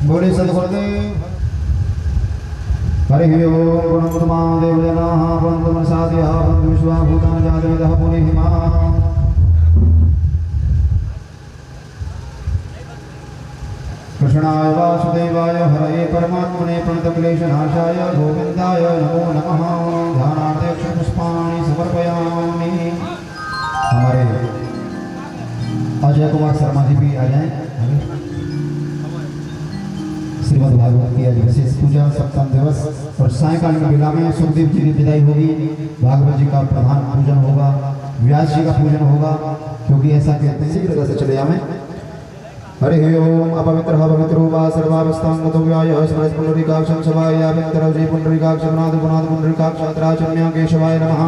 बोले सद्गुरुदेव हरि ओम गुणमुत्तमा देवजनाः वन्दमनसादियः विश्वाभूतानि जातवेदः पुनेहिमा कृष्णाय वासुदेवाय हरये परमात्मने प्रणतक्लेशनाशाय गोविन्दाय नमो नमः। ध्यानार्थे पुष्पाणि समर्पयामि। हमारे अजय कुमार शर्मा जी भी आ जाएं। श्रीमद् भागवत की आज विशेष पूजा सप्तम दिवस और सायंकालीन बेला में सुखदेव जी की विदाई होगी। भागवत जी का प्रधान पूजन होगा, व्यास जी का पूजन होगा, क्योंकि ऐसा कहते हैं। शीघ्रता से चले आए। हरि ओम अपवित्रः पवित्रो वा सर्वावस्थांगतो व्यायः स्मृत पुंडरीकाक्षं सवाय यावित्रौ श्री पुंडरीकाक्षनाथ गुणाद पुंडरीकाक्षत्राचम्य केशवाय नमः।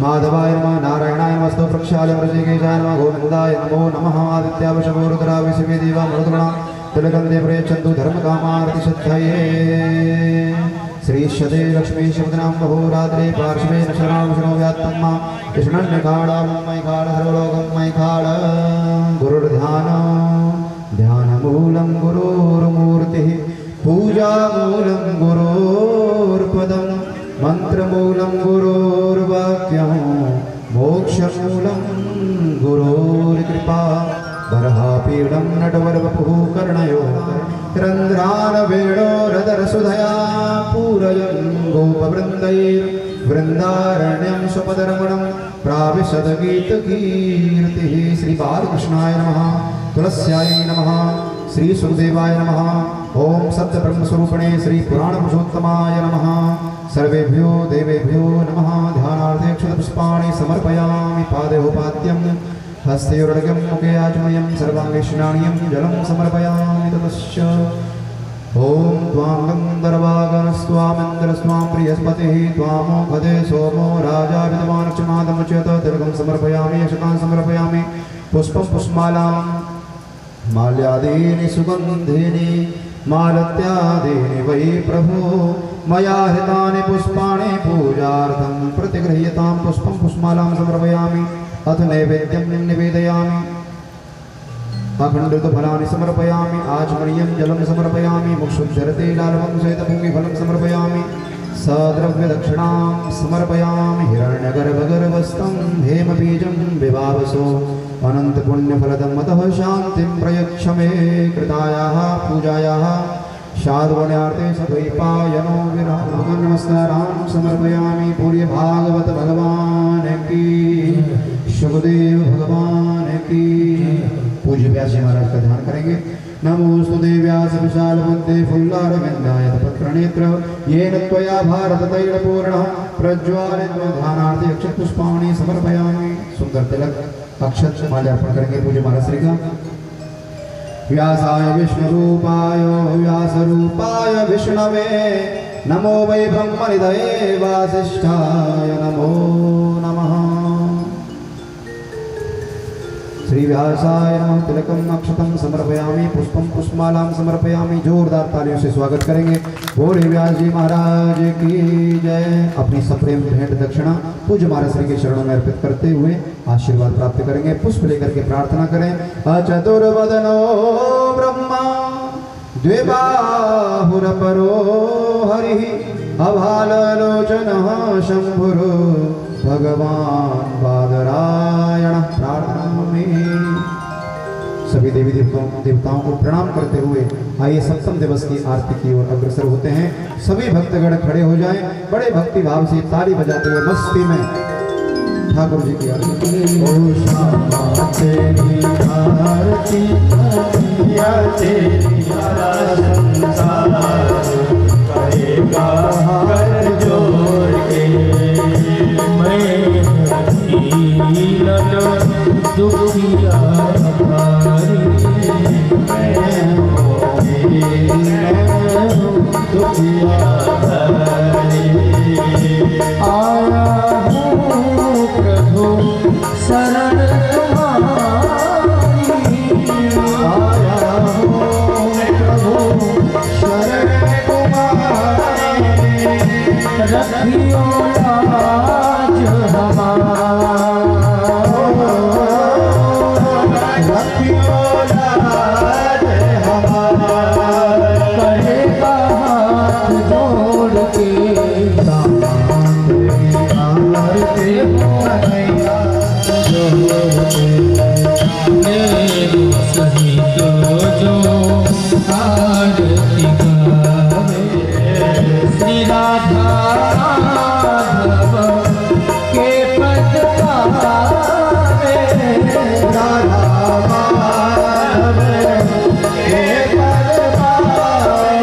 माधवाय नमः। नारायणाय नमस्तु प्रक्षालय ऋषिकेशाय नमः। गोविन्दाय नमो नमः। आदित्यावशवो रुद्रा विश्वे देवा मरुद्गणा तिलकन्दे प्रयच्छन्तु धर्मकामार्तिसिद्धये। श्रीशते लक्ष्मी शब्दनां बहोरात्रे पार्श्वे न शरणं व्यात्तम्मा कृष्णन्यखाडं मैखाड सर्वलोकं मैखाड। गुरुर्ध्यान ध्यानमूलं गुरोर्मूर्तिः पूजामूलं गुरोर्पदं मन्त्रमूलं गुरोर्वाक्यं मोक्षमूलं गुरोर्कृपा। बर्हापीडं नटवरवपुः कर्णयो रन्ध्रानवेणोरदरसुधया पूरयन् गोपवृन्दैर्वृन्दारण्यं स्वपदरमणं प्राविशदगीतकीर्तिः। श्री बालकृष्णाय नमः। तुलस्याय नमः। श्री सुखदेवाय नमः। ओम सत्यब्रह्मस्वरूपिणे श्री पुराणपुरुषोत्तमाय नमः। सर्वेभ्यो देवेभ्यो नमः। ध्यानार्थे अक्षतपुष्पाणि समर्पयामि। पादयोपाद्यं हस्तयोरर्घ्यं मुखे आचमनीयं सर्वाङ्गे स्नानीयं जलं समर्पयामि। ततश्च ओम त्वां गन्धर्वागणस्त्वामिन्द्रस्त्वां बृहस्पतिः त्वामोघदे सोमो राजा विद्वानक्षमादमुच्यत। तिलकं समर्पयामि। अक्षतां समर्पयामि। पुष्पं पुष्पमालां माल्यादीनि सुगन्धीनि मालत्यादीनि वै प्रभो मया हृतानि पुष्पाणि पूजार्थं प्रतिगृह्यतां। पुष्पं पुष्पमालां समर्पयामि। अथ नैवेद्यं निवेदयामि। अखण्डितफलानि समर्पयामि। आचमनीयं जलं समर्पयामि। मुक्षुद्धरते लालवं श्वेतपूगीफलं समर्पयामि। सद्रव्यदक्षिणां समर्पयामि। हिरण्यगर्भगर्भस्थं हेमबीजं विभावसो अनन्तपुण्यफलदं अतः शान्तिं प्रयच्छ मे। कृतायाः पूजायाः साधुपुण्यार्थे सद्वैपायनो विरहं नमस्कारान् समर्पयामि। पूर्य भागवत भगवान की, सुखदेव भगवान की। पूज्य व्यास जी महाराज का ध्यान करेंगे। नमोस्तु देव्यास विशाल बुद्धे फुल्लारविन्दाय पत्रनेत्र येन त्वया भारत तैलपूर्णः प्रज्वालित। ध्यानार्थे अक्षत पुष्पाणि समर्पयामि। सुंदर तिलक अक्षत माल्यार्पण करेंगे पूज्य महाराज श्री का। व्यासाय विष्णुरूपाय व्यासरूपाय विष्णवे नमो वै ब्रह्मनिधये वासिष्ठाय नमो नमः। श्री व्यासाय नमः। तिलकम अक्षतम समर्पयामि। पुष्पम पुष्पमालां समर्पयामि। जोरदार तालियों से स्वागत करेंगे। बोले व्यास जी महाराज की जय। अपनी सप्रेम भेंट दक्षिणा पूज्य महाराज श्री के चरणों में अर्पित करते हुए आशीर्वाद प्राप्त करेंगे। पुष्प लेकर के प्रार्थना करें। अचतुर्वदनो ब्रह्मा द्विबाहुरपरो हरिः अभाललोचनः शंभुरो भगवान बादरायण। प्रार्थना में सभी देवी देवताओं को प्रणाम करते हुए आइए सप्तम दिवस की आरती की ओर अग्रसर होते हैं। सभी भक्तगण खड़े हो जाएं। बड़े भक्ति भाव से ताली बजाते हुए मस्ती में ठाकुर जी की आरती। ओ श्यामा तेरी आरती या तेरी संसार करेगा हाथ जोड़ के। मैं दीन दुखिया भारी दुखिया भारी आया हूँ प्रभु शरण तुम्हारी। आया हूँ प्रभु शरण तुम्हारी। आरती गावे श्री राधा माधव के पद पावे राधा माधव के पद पावे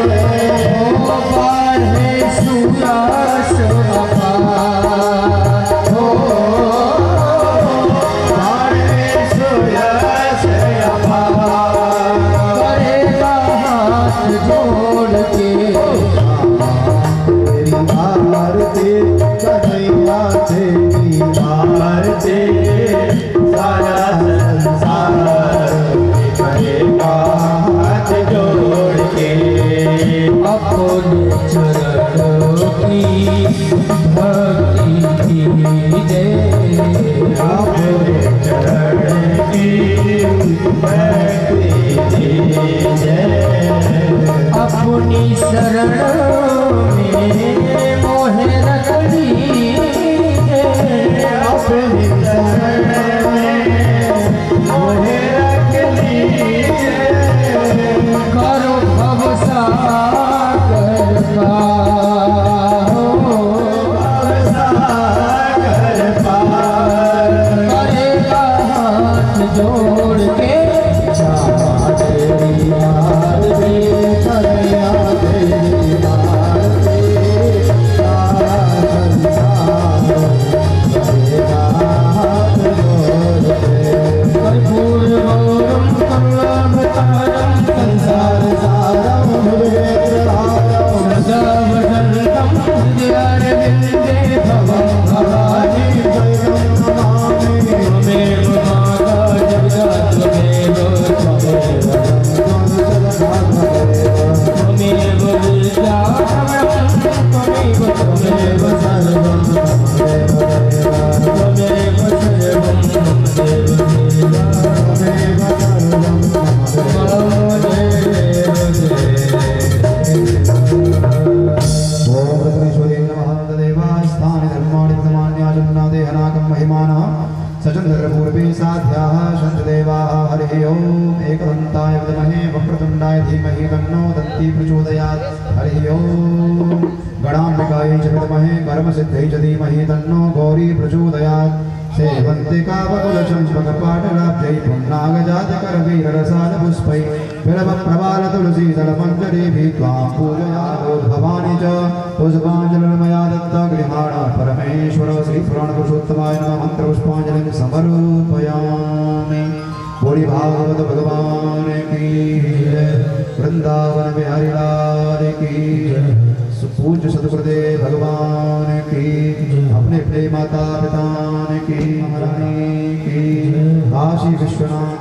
बाढ़े सुयश अपार हो बाढ़े सुयश अपार करेगा हाथ जोड़ के तेरी आरती कन्हैया तेरी आरती सारा संसार करेगा हाथ जोड़ के अपने चरणों की भक्ति कीजिए अपने चरण की भक्ति कीजिए अपनी शरण में मोहे रख लीजिए अपनी शरण में मोहे रख लीजिए करो भव सागर पार सागर पार करेगा हाथ जोड़ के तेरी आरती कन्हैया तेरी आरती सारा संसार करेगा हाथ जोड़ के कर्पूरगौरम करुणावतारम संसार सारम भुजगेन्द्रहारम सदावदन्तं हृदयारविन्दे भवं भवानी जयं नमामि त्वमेव माता जगदा त्वमेव त्वमेव विद्या त्वमेव त्वमेव सर्वं त्वमेव सर्वं सचंद्रपूर्वे साध्याः शंतदेवाः हरिः ओम् एकदन्ताय विद्महे वक्रतुण्डाय धीमहि तन्नो दन्ती प्रचोदयात् हरिः ओम् गणाम्बिकायै च विद्महे कर्मसिद्ध्यै च धीमहि तन्नो गौरी प्रचोदयात् सेवन्ते कावकुलचम्पकपाटलाब्जै पुन्नागजातकरवीररसालपुष्पै बिल्वप्रवालतुलसीदलमञ्जरीभिः त्वां पूजयामो भवानी च पुष्पाञ्जलिर्मया दत्ता गृहाणा परमेश्वर श्रीपुराणपुरुषोत्तमाय नमः मन्त्रपुष्पाञ्जलिं समर्पयामि। बोली भागवत भगवान की जय, वृंदावन बिहारी लाल की जय, पूज्य सतगुरुदेव भगवान की, अपने अपने माता पिता की, महारानी की, काशी विश्वनाथ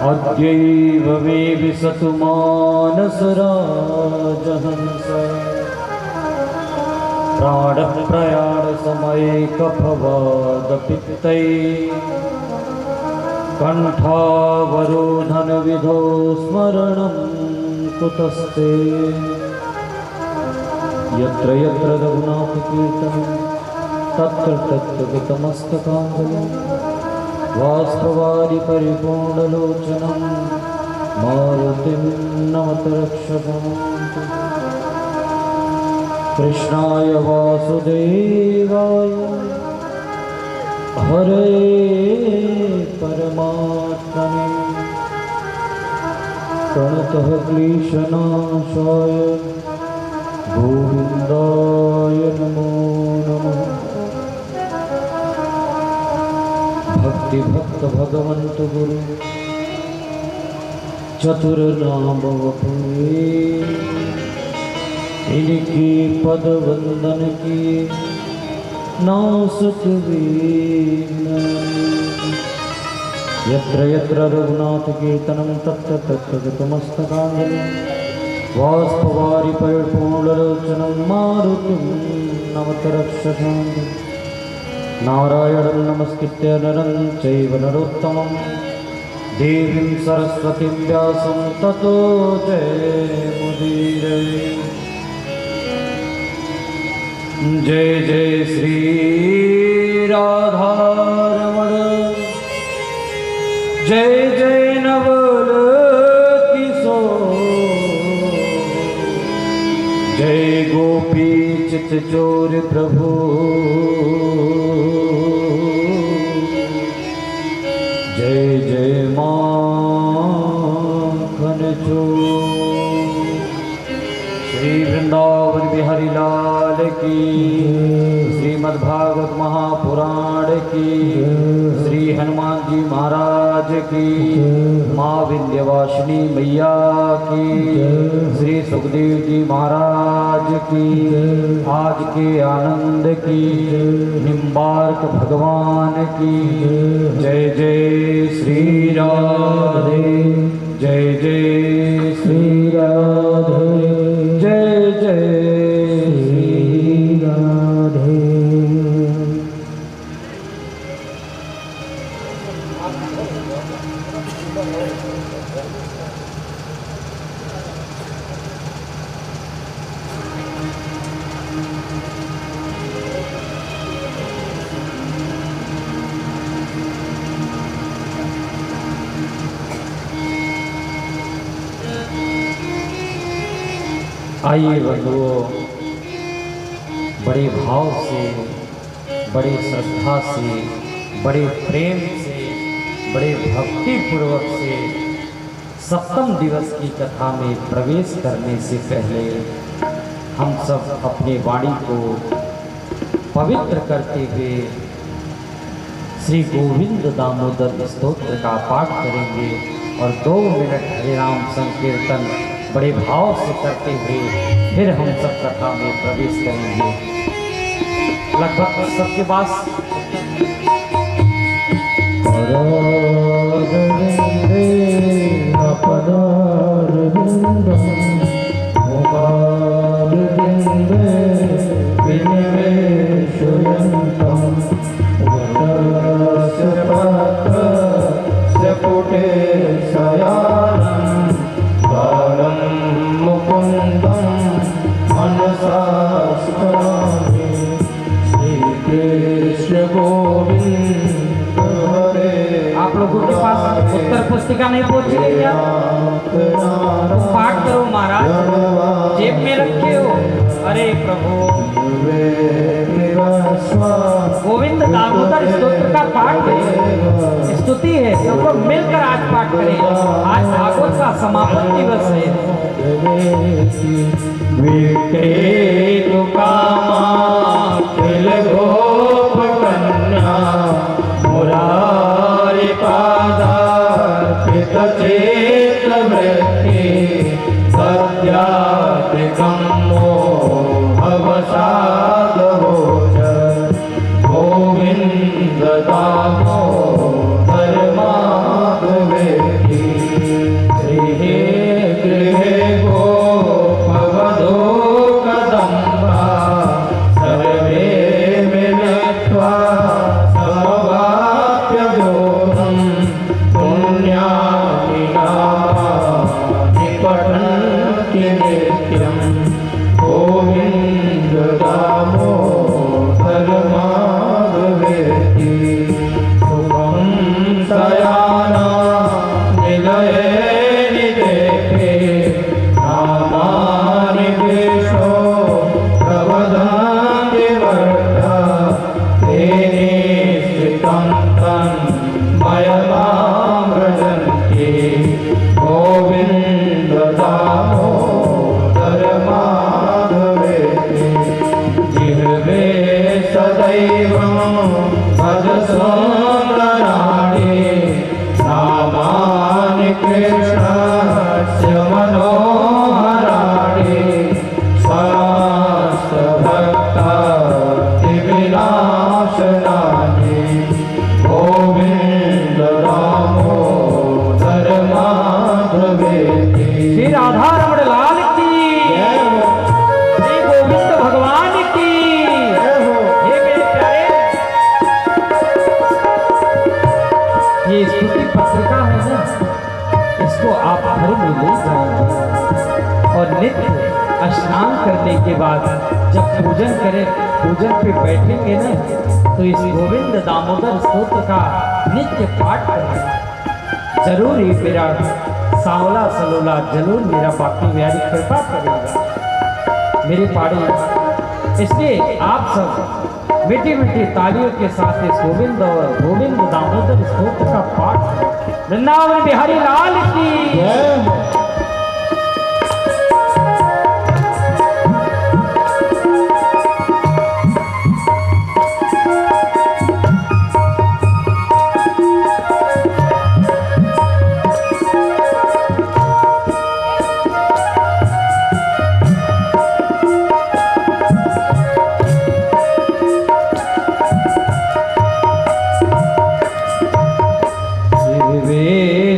अद्यैव वे विसतु मानसराजहंस प्राणः प्रयाणसमये कफवादपित्तै कण्ठावरोधनविधौ स्मरणं कुतस्ते यत्र यत्र रघुनाथकीर्तनं तत्र तत्र गतमस्तकाञ्जलिं वाष्पवारि परिपूर्णलोचनं मारुतिं नमत रक्षकम् कृष्णाय वासुदेवाय हरे परमात्मने प्रणतः क्लेशनाशाय गोविन्दाय नमो नमः। भक्ति भक्त भगवंत गुरु चतुर नाम वपुए इनकी पद वंदन की नासत वीणा। यत्र यत्र रघुनाथ कीर्तनं तत्र तत्र गतमस्तकाञ्जलिं वाष्पवारि परिपूर्णलोचनं मारुतिं नमत रक्षसां। नारायणं नमस्कृत्य नरं चैव नरोत्तमं देवीं सरस्वतीं व्यासं ततो जयमुदीरये। जय जय श्री राधारमण, जय जय नवल किशोर, चोर प्रभु जय जय माखन चोर। श्री वृंदावन बिहारी लाल की, श्रीमद्भागवत महापुराण की, श्री हनुमान जी महाराज की, माँ विंध्यवासिनी मैया की, श्री सुखदेव जी महाराज की, आज के आनंद की, निम्बार्क भगवान की। जय जय श्री राधे, जय जय श्री राधे, जय जय श्री राधे। आइए बंधुओं, बड़े भाव से, बड़े श्रद्धा से, बड़े प्रेम से, बड़े भक्ति पूर्वक से सप्तम दिवस की कथा में प्रवेश करने से पहले हम सब अपनी वाणी को पवित्र करते हुए श्री गोविंद दामोदर स्तोत्र का पाठ करेंगे और 2 मिनट हरे राम संकीर्तन बड़े भाव से करते हुए फिर हम सब कथा में प्रवेश करेंगे। लगभग सबके पास आप लोगों के पास उत्तर पुस्तिका नहीं पहुंची है क्या? तो पाठ करो महाराज, जेब में रखे हो। अरे प्रभु, गोविंद दामोदर स्तोत्र का पाठ है, स्तुति है, सब लोग मिलकर आज पाठ करें। आज भागवत का समापन दिवस है। मुरारी पादार्पित चेत वृत्ति सत्यात्रिकं मोहवसाद भोज गोविंद दामोदर माधवेति गृहे गृहे गोपवधो कदम्बा सर्वे मिलित्वा गोविंद दामोदर माधवेति शुभं सयाना निलये निदेखे नामानि वेशो प्रवदन्ति वर्धा तेने स्थितं तन्मयतामृजन्ति गोविंद दामोदर माधवेति जिह्वे सदैव भज सुन्दराणि नामानि कृष्णस्य मनोहराणि समस्तभक्तादिविनाशनानि गोविंद दामोदर माधवेति। श्री राधा रमण लाल की, श्री गोविंद भगवान की। हे मेरे प्यारे, ये स्तुति पत्रिका है ना, इसको आप घर में ले जाएंगे और नित्य स्नान करने के बाद जब पूजन करें, पूजन पे बैठेंगे ना, तो इस गोविंद दामोदर स्तोत्र का नित्य पाठ करें। जरूर ही मेरा सांवला सलोला जरूर मेरा बाकी व्यारी कृपा करेगा। मेरे पाड़ी इसलिए आप सब मीठी मीठी तालियों के साथ इस गोविंद और गोविंद दामोदर स्तोत्र का पाठ वृंदावन बिहारी लाल की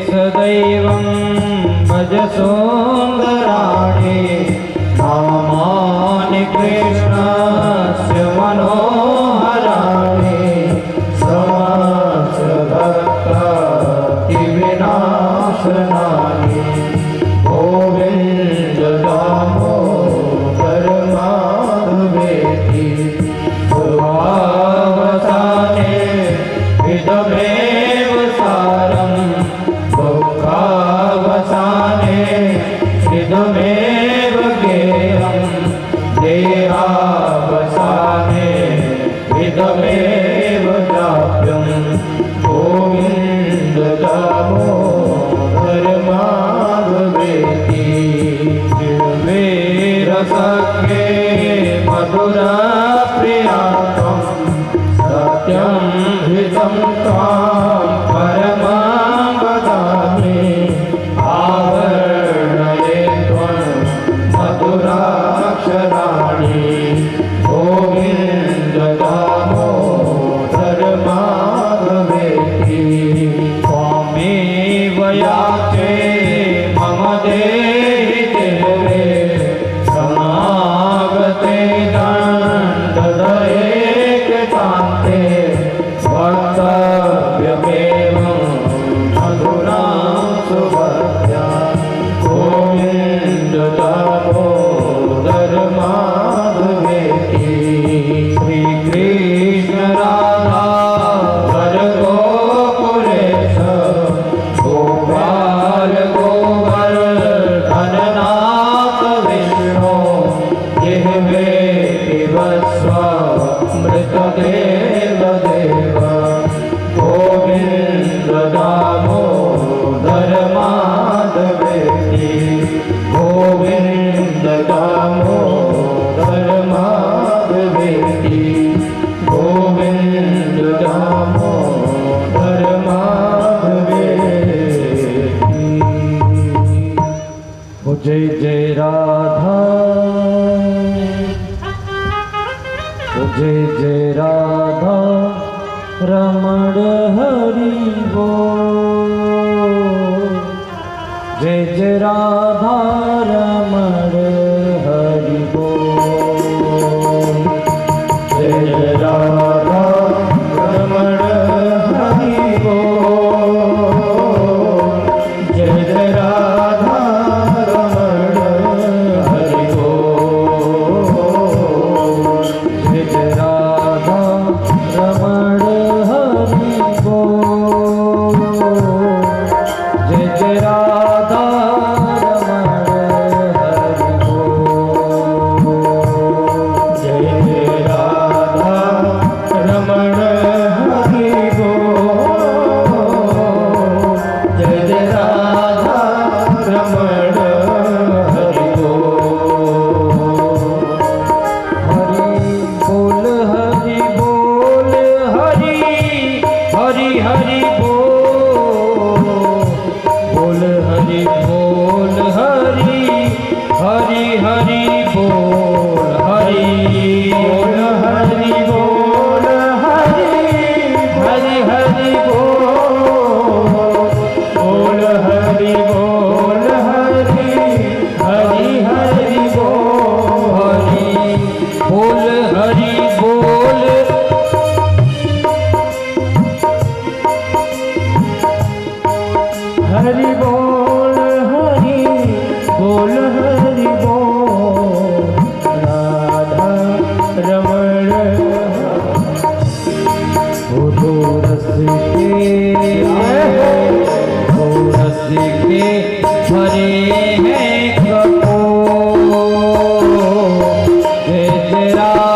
सदैवं भज सुन्दराणि नामानि कृष्णस्य मनोहराणि समस्तभक्ताति विनाशनानि गोविन्द दामोदर माधवेति सुभावसाने विदमेव सारम् दुःखावसाने हृदमेव गेयं देहावसाने हृदमेव जाप्यं गोविन्द दामोदर माधवेति जिह्वेरसखे मधुरा प्रियात्वं सत्यं हृदं त्वां परमां वदामि आवर्णये त्वं मधुराक्षराणि गोविन्द दामोदर माधवेति त्वामेव याचे मम देहि देवे समागते दण्डधरे कृतान्ते वक्तव्यमेवं मधुरां सुभद्रा गोविन्द दामोदर माधवेति श्रीकृष्ण राधा वर गोकुलेश गोपाल गोवर्धननाथ विष्णु जिह्वे पिबस्व मृतदेव देव गोविन्द दामोदर माधवेति गोविन्द दामोदर माधवेति गोविन्द दामोदर माधवेति ओ जय जय राधा ओ जय जय राधा रमण हरि बोल जय जय राधा रमण हरि बोल जय जय राधा रमण हरि बोल जय जय राधा रमण हरि बोल जय जय राधा रमण हरि बोल जय जय राधा रमण हरि बोल जय जय राधा रमण हरि बोल जय जय राधा रमण हरि बोल हरि बोल हरि बोल हरि हरि हरि बोल हरि बोल हरि हरि हरि बोल हरि बोल हरि बोल हरि हरि हरि बोल बोल हरि बोल हरि हरि हरि बोल हरि बोल हरि बोल हरि बोल हरि बोल हरि बोल राधा रमण रस के भरे हैं कपो जय जय राधा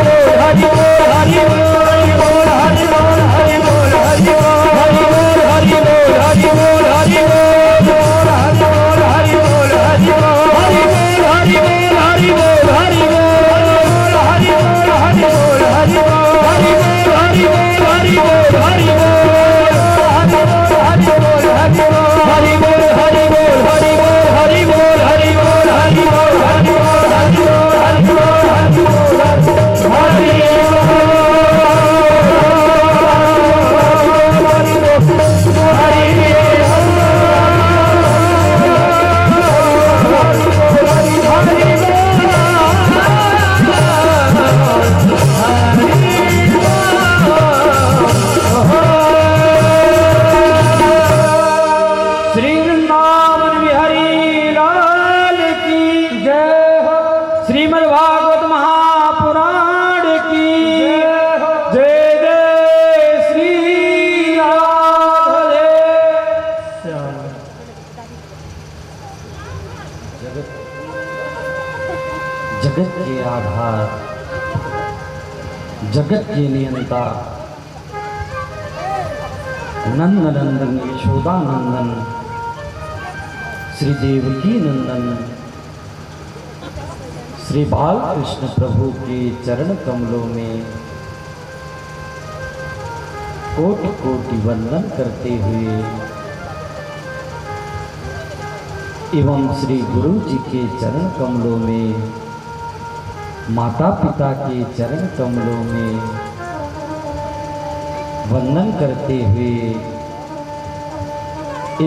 जगत के आधार, जगत के नियंता, नंद नंदन यशोदा नंदन श्री देवकी नंदन श्री बाल कृष्ण प्रभु के चरण कमलों में कोटि कोटि वंदन करते हुए एवं श्री गुरु जी के चरण कमलों में, माता पिता के चरण कमलों में वंदन करते हुए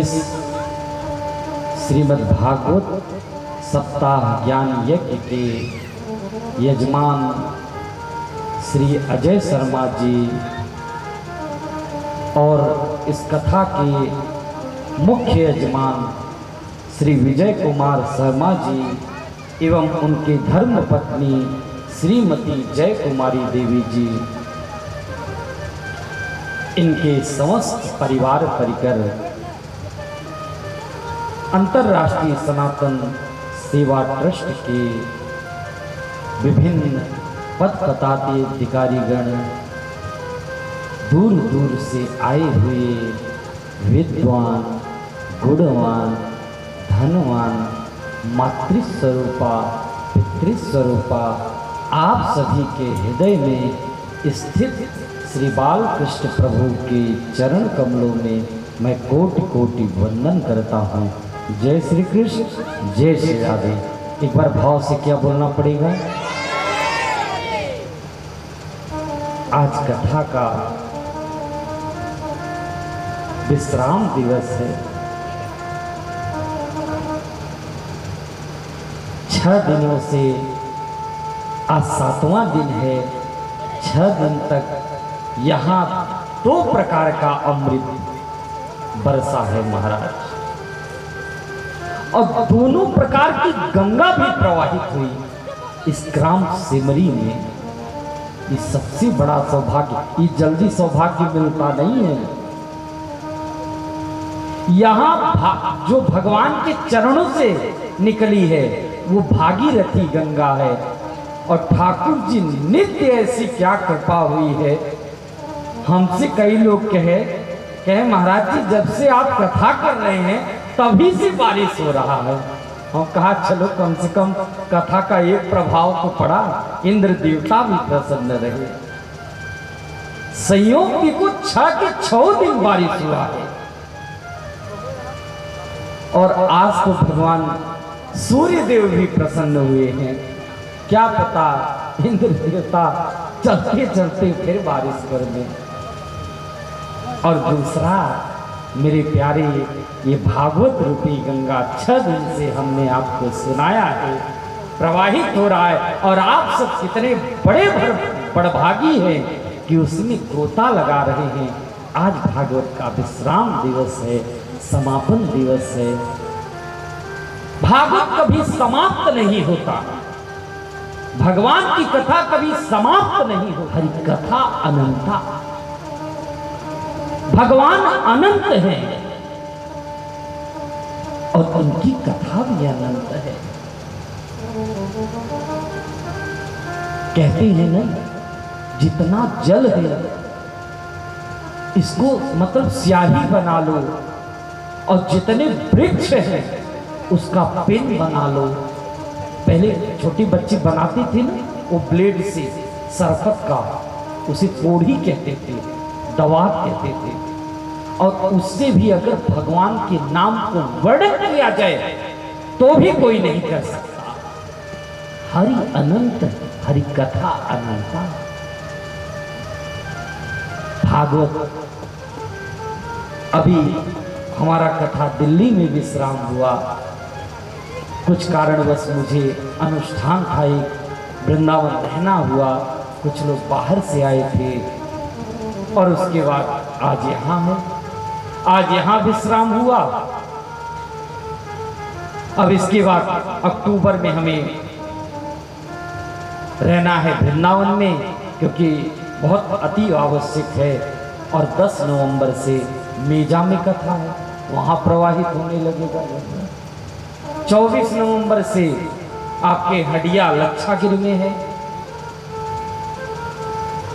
इस श्रीमद् भागवत सप्ताह ज्ञान यज्ञ के यजमान श्री अजय शर्मा जी और इस कथा के मुख्य यजमान श्री विजय कुमार शर्मा जी एवं उनके धर्म पत्नी श्रीमती जय कुमारी देवी जी, इनके समस्त परिवार परिकर अंतर्राष्ट्रीय सनातन सेवा ट्रस्ट के विभिन्न पद पताते अधिकारीगण, दूर दूर से आए हुए विद्वान, गुणवान, धनवान, मातृस्वरूपा, पितृस्वरूपा, आप सभी के हृदय में स्थित श्री बाल कृष्ण प्रभु के चरण कमलों में मैं कोटि कोटि वंदन करता हूँ। जय श्री कृष्ण, जय श्री राधे। एक बार भाव से क्या बोलना पड़ेगा? आज कथा का विश्राम दिवस है। 6 दिनों से आज 7वां दिन है। 6 दिन तक यहाँ 2 प्रकार का अमृत बरसा है महाराज, और दोनों प्रकार की गंगा भी प्रवाहित हुई इस ग्राम सिमरी में। ये सबसे बड़ा सौभाग्य, ये जल्दी सौभाग्य मिलता नहीं है। यहाँ जो भगवान के चरणों से निकली है वो भागीरथी गंगा है, और ठाकुर जी नित्य ऐसी क्या कृपा हुई है। हमसे कई लोग कहे महाराज जी जब से आप कथा कर रहे हैं तभी से बारिश हो रहा है। हम कहा चलो कम से कम कथा का एक प्रभाव तो पड़ा, इंद्र देवता भी प्रसन्न रहे। संयोग की कुछ 6 के 6 दिन बारिश हुआ है, और आज तो भगवान सूर्य देव भी प्रसन्न हुए हैं। क्या पता इंद्र देवता चलते चलते फिर बारिश कर दें। और दूसरा मेरे प्यारे, ये भागवत रूपी गंगा 6 दिन से हमने आपको सुनाया है, प्रवाहित हो रहा है, और आप सब कितने बड़भागी हैं कि उसमें गोता लगा रहे हैं। आज भागवत का विश्राम दिवस है, समापन दिवस है। भागवत कभी समाप्त नहीं होता, भगवान की कथा कभी समाप्त नहीं होती। हरि कथा अनंता, भगवान अनंत है और उनकी कथा भी अनंत है। कहते हैं ना, जितना जल है इसको मतलब स्याही बना लो, और जितने वृक्ष हैं उसका पेन बना लो। पहले छोटी बच्ची बनाती थी ना, वो ब्लेड से सरफत का, उसे कोढ़ी कहते थे, दवात कहते थे। और उससे भी अगर भगवान के नाम को वर्णन किया जाए तो भी कोई नहीं कर सकता। हरि अनंत, हरि कथा अनंता। भागवत अभी हमारा कथा दिल्ली में विश्राम हुआ, कुछ कारणवश मुझे अनुष्ठान था, एक वृंदावन रहना हुआ, कुछ लोग बाहर से आए थे, और उसके बाद आज यहाँ है। आज यहाँ विश्राम हुआ। अब इसके बाद अक्टूबर में हमें रहना है वृंदावन में, क्योंकि बहुत अति आवश्यक है। और 10 नवंबर से मेजा में कथा है, वहाँ प्रवाहित होने लगेगा। 24 नवंबर से आपके हडिया लक्षागिरी में है,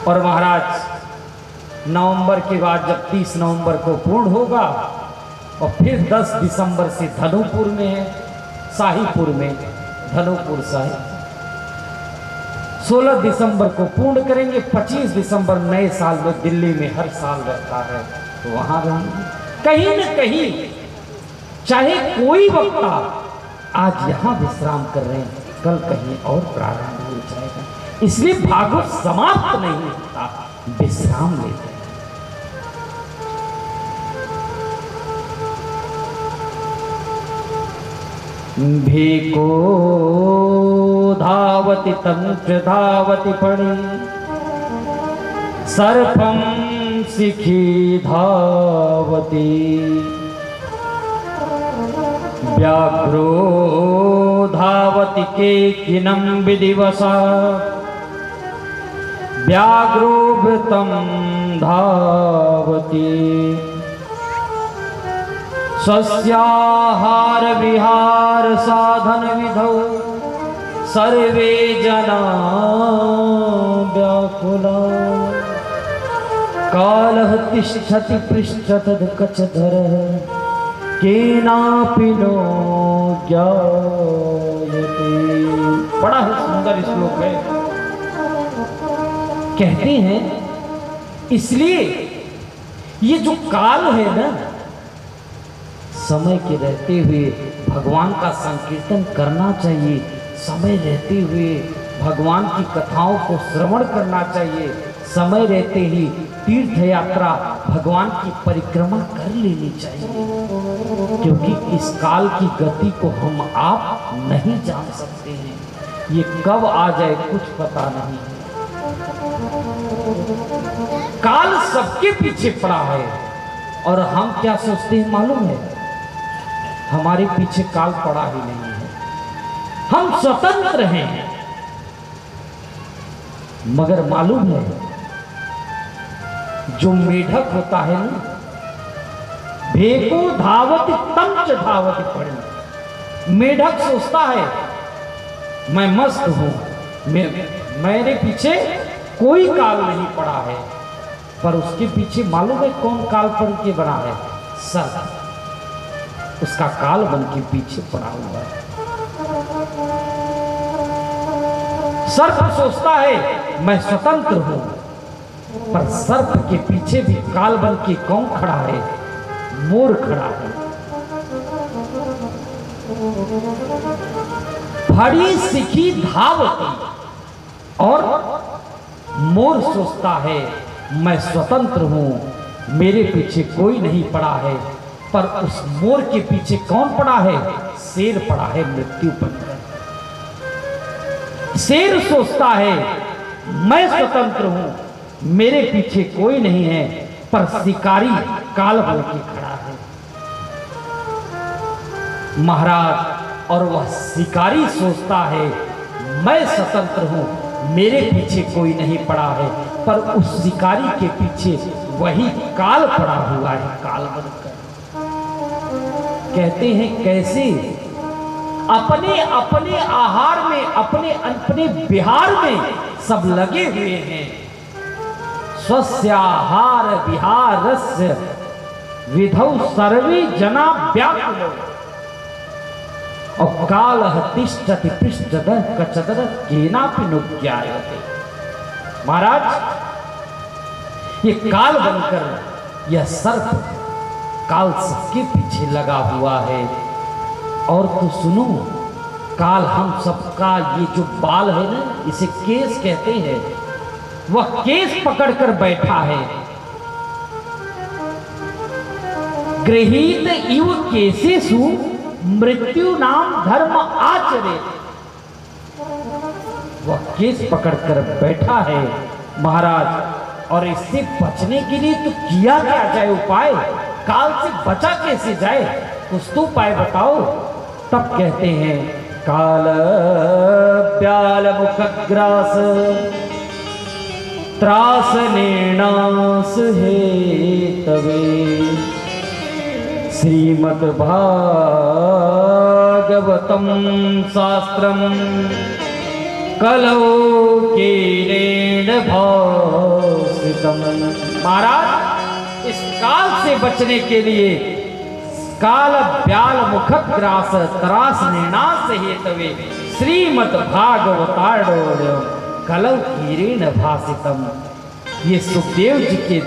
और महाराज नवंबर के बाद जब 30 नवंबर को पूर्ण होगा, और फिर 10 दिसंबर से धनुपुर में है, शाहीपुर में, धनुपुर शाही। 16 दिसंबर को पूर्ण करेंगे। 25 दिसंबर नए साल में दिल्ली में हर साल रहता है, तो वहां रहेंगे कहीं न कहीं। चाहे कोई वक्ता आज यहां विश्राम कर रहे हैं, कल कहीं और प्रारंभ हो जाएगा। इसलिए भागवत समाप्त नहीं होता, विश्राम लेते हैं। भेको धावति तंत्र धावति पणि, सर्पं शिखी धावति, व्याघ्रो धावति केकिनं विधिवशा, व्याघ्रो वृतं धावति, स्वस्याहार विहार साधन विधौ, सर्वे जना व्याकुला, कालः तिष्ठति पृष्ठतः कचधरः, केनापि नो ज्ञायते। बड़ा ही सुंदर श्लोक है। कहते हैं इसलिए ये जो काल है ना, समय के रहते हुए भगवान का संकीर्तन करना चाहिए, समय रहते हुए भगवान की कथाओं को श्रवण करना चाहिए, समय रहते ही तीर्थ यात्रा भगवान की परिक्रमा कर लेनी चाहिए, क्योंकि इस काल की गति को हम आप नहीं जान सकते हैं। ये कब आ जाए कुछ पता नहीं है। काल सबके पीछे पड़ा है। और हम क्या सोचते हैं मालूम है? हमारे पीछे काल पड़ा ही नहीं है, हम स्वतंत्र हैं। मगर मालूम है, जो मेढक होता है ना, भेको धावती तम च धावती पड़ी। मेढक सोचता है मैं मस्त हूं, मेरे पीछे कोई काल नहीं पड़ा है, पर उसके पीछे मालूम है कौन काल पड़ के बना है? सर्प उसका काल बन के पीछे पड़ा हुआ है। सर्प सोचता है मैं स्वतंत्र हूं, पर सर्प के पीछे भी काल बन के कौन खड़ा है? मोर खड़ा है। फड़ी सिखी धावती, और मोर सोचता है मैं स्वतंत्र हूं, मेरे पीछे कोई नहीं पड़ा है, पर उस मोर के पीछे कौन पड़ा है? शेर पड़ा है मृत्यु बनकर। शेर सोचता है मैं स्वतंत्र हूं, मेरे पीछे कोई नहीं है, पर शिकारी काल बन के खड़ा है। महाराज, और वह शिकारी सोचता है मैं स्वतंत्र हूं, मेरे पीछे कोई नहीं पड़ा है, पर उस शिकारी के पीछे वही काल पड़ा हुआ है, काल बनकर। कहते हैं कैसे? अपने अपने आहार में, अपने अपने विहार में सब लगे हुए हैं। स्वस्याहार विहारस्य विधौ सर्वे जना व्याकुलो, और कालः तिष्ठति पृष्ठतः कचतः केनापि नुज्ञायते। महाराज, ये काल बनकर यह सर्प काल सबके पीछे लगा हुआ है। और तो सुनो, काल हम सबका ये जो बाल है ना, इसे केस कहते हैं, वह केस पकड़कर बैठा है। गृहीत इव केसेषु मृत्यु नाम धर्म आचरे। वह केस पकड़कर बैठा है महाराज, और इससे बचने के लिए तो किया क्या जाए उपाय? काल से बचा कैसे जाए? कुछ तो उपाय बताओ। तब कहते हैं काल प्याल मुखग्रास त्रास निर्णास हे तवे श्रीमद् भागवतम शास्त्रम कलौ कीलेन भासितम। महाराज, इस काल से बचने के लिए काल ब्याल मुखग्रास त्रास निर्णास हेतवे श्रीमद् भागवताड़ो कलौ कीलेन भासितम। ये सुखदेव जी के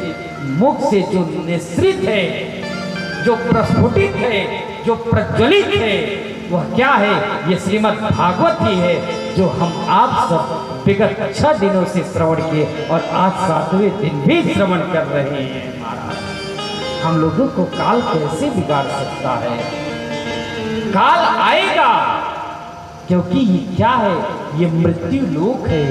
मुख से जो निश्रित है, जो प्रस्फुटित है, जो प्रज्वलित है, वह क्या है? ये श्रीमद् भागवत ही है, जो हम आप सब विगत 6 दिनों से श्रवण किए और आज 7वें दिन भी श्रवण कर रहे हैं। महाराज, हम लोगों को काल कैसे बिगाड़ सकता है? काल आएगा, क्योंकि ये क्या है? ये मृत्यु लोक है।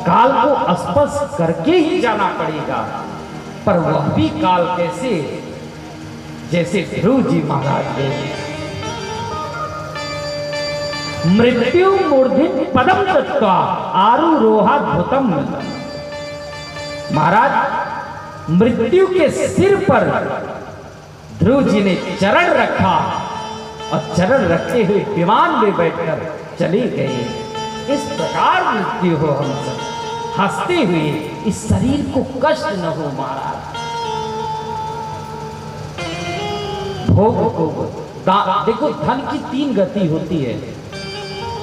काल को स्पर्श करके ही जाना पड़ेगा, पर वह भी काल कैसे? जैसे ध्रुव जी महाराज ने मृत्यु मूर्धि पदम दत्वा आरुरोहाद्भुतम। महाराज, मृत्यु के सिर पर ध्रुव जी ने चरण रखा, और चरण रखे हुए विमान में बैठकर चले गए। इस प्रकार मृत्यु हो हम सब हंसते हुए, इस शरीर को कष्ट न हो। महाराज, भोग को देखो, धन की 3 गति होती है।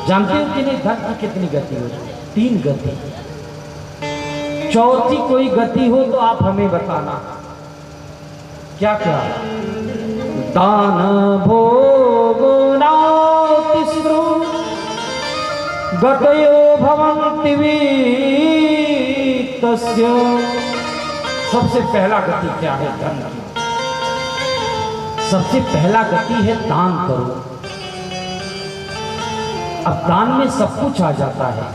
जानते हो कि नहीं? धन की कितनी गति होती है? 3 गति। चौथी कोई गति हो तो आप हमें बताना। क्या क्या? दान भोगो नातिस्रो गतयो भवन्ति वित्तस्य। सबसे पहला गति क्या है? धन की। सबसे पहला गति है दान करो। अब दान में सब कुछ आ जाता है।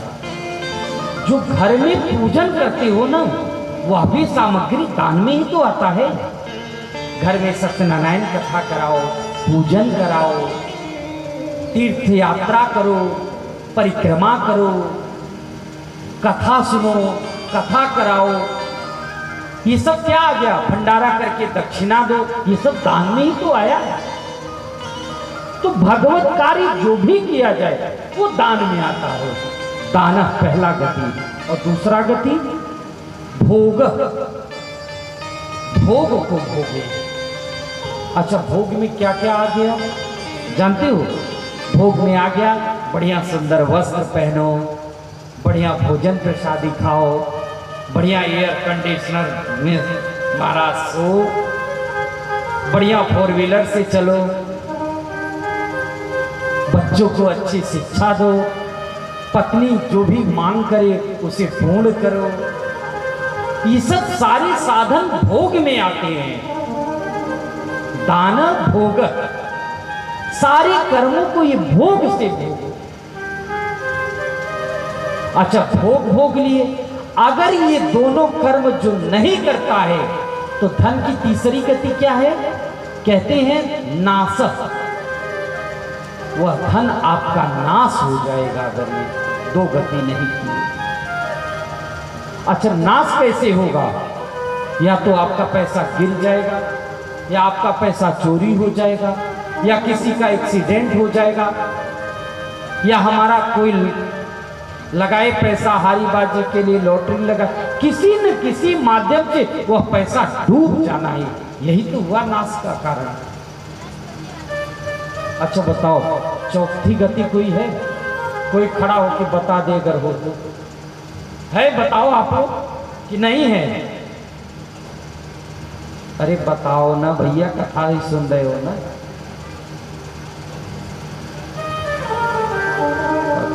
जो घर में पूजन करते हो ना, वह भी सामग्री दान में ही तो आता है। घर में सत्यनारायण कथा कराओ, पूजन कराओ, तीर्थ यात्रा करो, परिक्रमा करो, कथा सुनो, कथा कराओ, ये सब क्या आ गया? भंडारा करके दक्षिणा दो, ये सब दान में ही तो आया। तो भगवत कार्य जो भी किया जाए वो दान में आता है। दान पहला गति, और दूसरा गति भोग, भोग को भोगे। अच्छा, भोग में क्या क्या आ गया जानते हो? भोग में आ गया बढ़िया सुंदर वस्त्र पहनो, बढ़िया भोजन प्रसादी खाओ, बढ़िया एयर कंडीशनर में महाराज सो, बढ़िया 4 व्हीलर से चलो, बच्चों को अच्छी शिक्षा दो, पत्नी जो भी मांग करे उसे पूर्ण करो। ये सब सारे साधन भोग में आते हैं। दान भोग, सारे कर्मों को ये भोग से भोग। अच्छा, भोग भोग लिए, अगर ये दोनों कर्म जो नहीं करता है तो धन की तीसरी गति क्या है? कहते हैं नाश। वह धन आपका नाश हो जाएगा अगर ये 2 गति नहीं की। अच्छा, नाश कैसे होगा? या तो आपका पैसा गिर जाएगा, या आपका पैसा चोरी हो जाएगा, या किसी का एक्सीडेंट हो जाएगा, या हमारा कोई लगाए पैसा हारी बाजी के लिए लॉटरी लगा, किसी न किसी माध्यम से वह पैसा डूब जाना है। यही तो हुआ नाश का कारण। अच्छा बताओ, चौथी गति कोई है? कोई खड़ा होकर बता दे अगर हो तो। है बताओ आपको कि नहीं है? अरे बताओ ना भैया, कथा ही सुन रहे हो ना।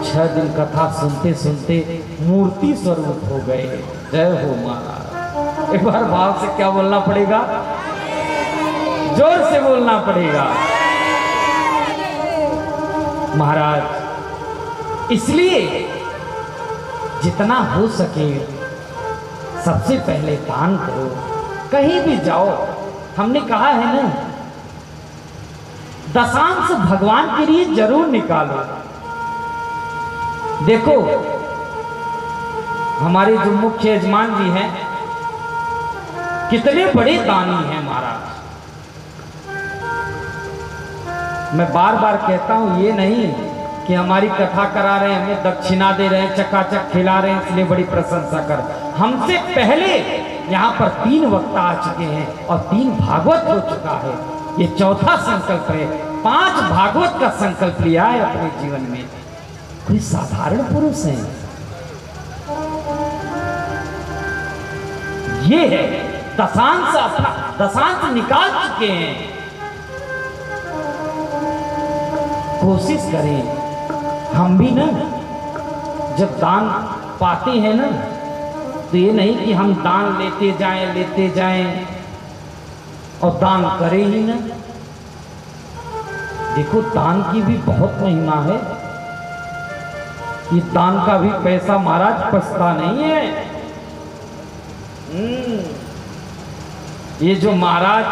6 दिन कथा सुनते सुनते मूर्ति स्वरूप हो गए। जय हो महाराज। एक बार भाव से क्या बोलना पड़ेगा? जोर से बोलना पड़ेगा महाराज। इसलिए जितना हो सके सबसे पहले दान करो। कहीं भी जाओ, हमने कहा है ना, दशांश भगवान के लिए जरूर निकालो। देखो, हमारे जो मुख्य यजमान जी हैं कितने बड़े दानी हैं महाराज। मैं बार बार कहता हूं, ये नहीं कि हमारी कथा करा रहे हैं, हमें दक्षिणा दे रहे हैं, चकाचक खिला रहे हैं इसलिए बड़ी प्रशंसा कर। हमसे पहले यहाँ पर 3 वक्ता आ चुके हैं और 3 भागवत हो चुका है। ये चौथा संकल्प है। 5 भागवत का संकल्प लिया है अपने जीवन में। कोई साधारण पुरुष है? ये है दशांश, अपना दशांश निकाल चुके हैं। कोशिश करें हम भी ना, जब दान पाते हैं ना, तो ये नहीं कि हम दान लेते जाएं और दान करें ही ना। देखो, दान की भी बहुत महिमा है। ये दान का भी पैसा महाराज पछता नहीं है। ये जो महाराज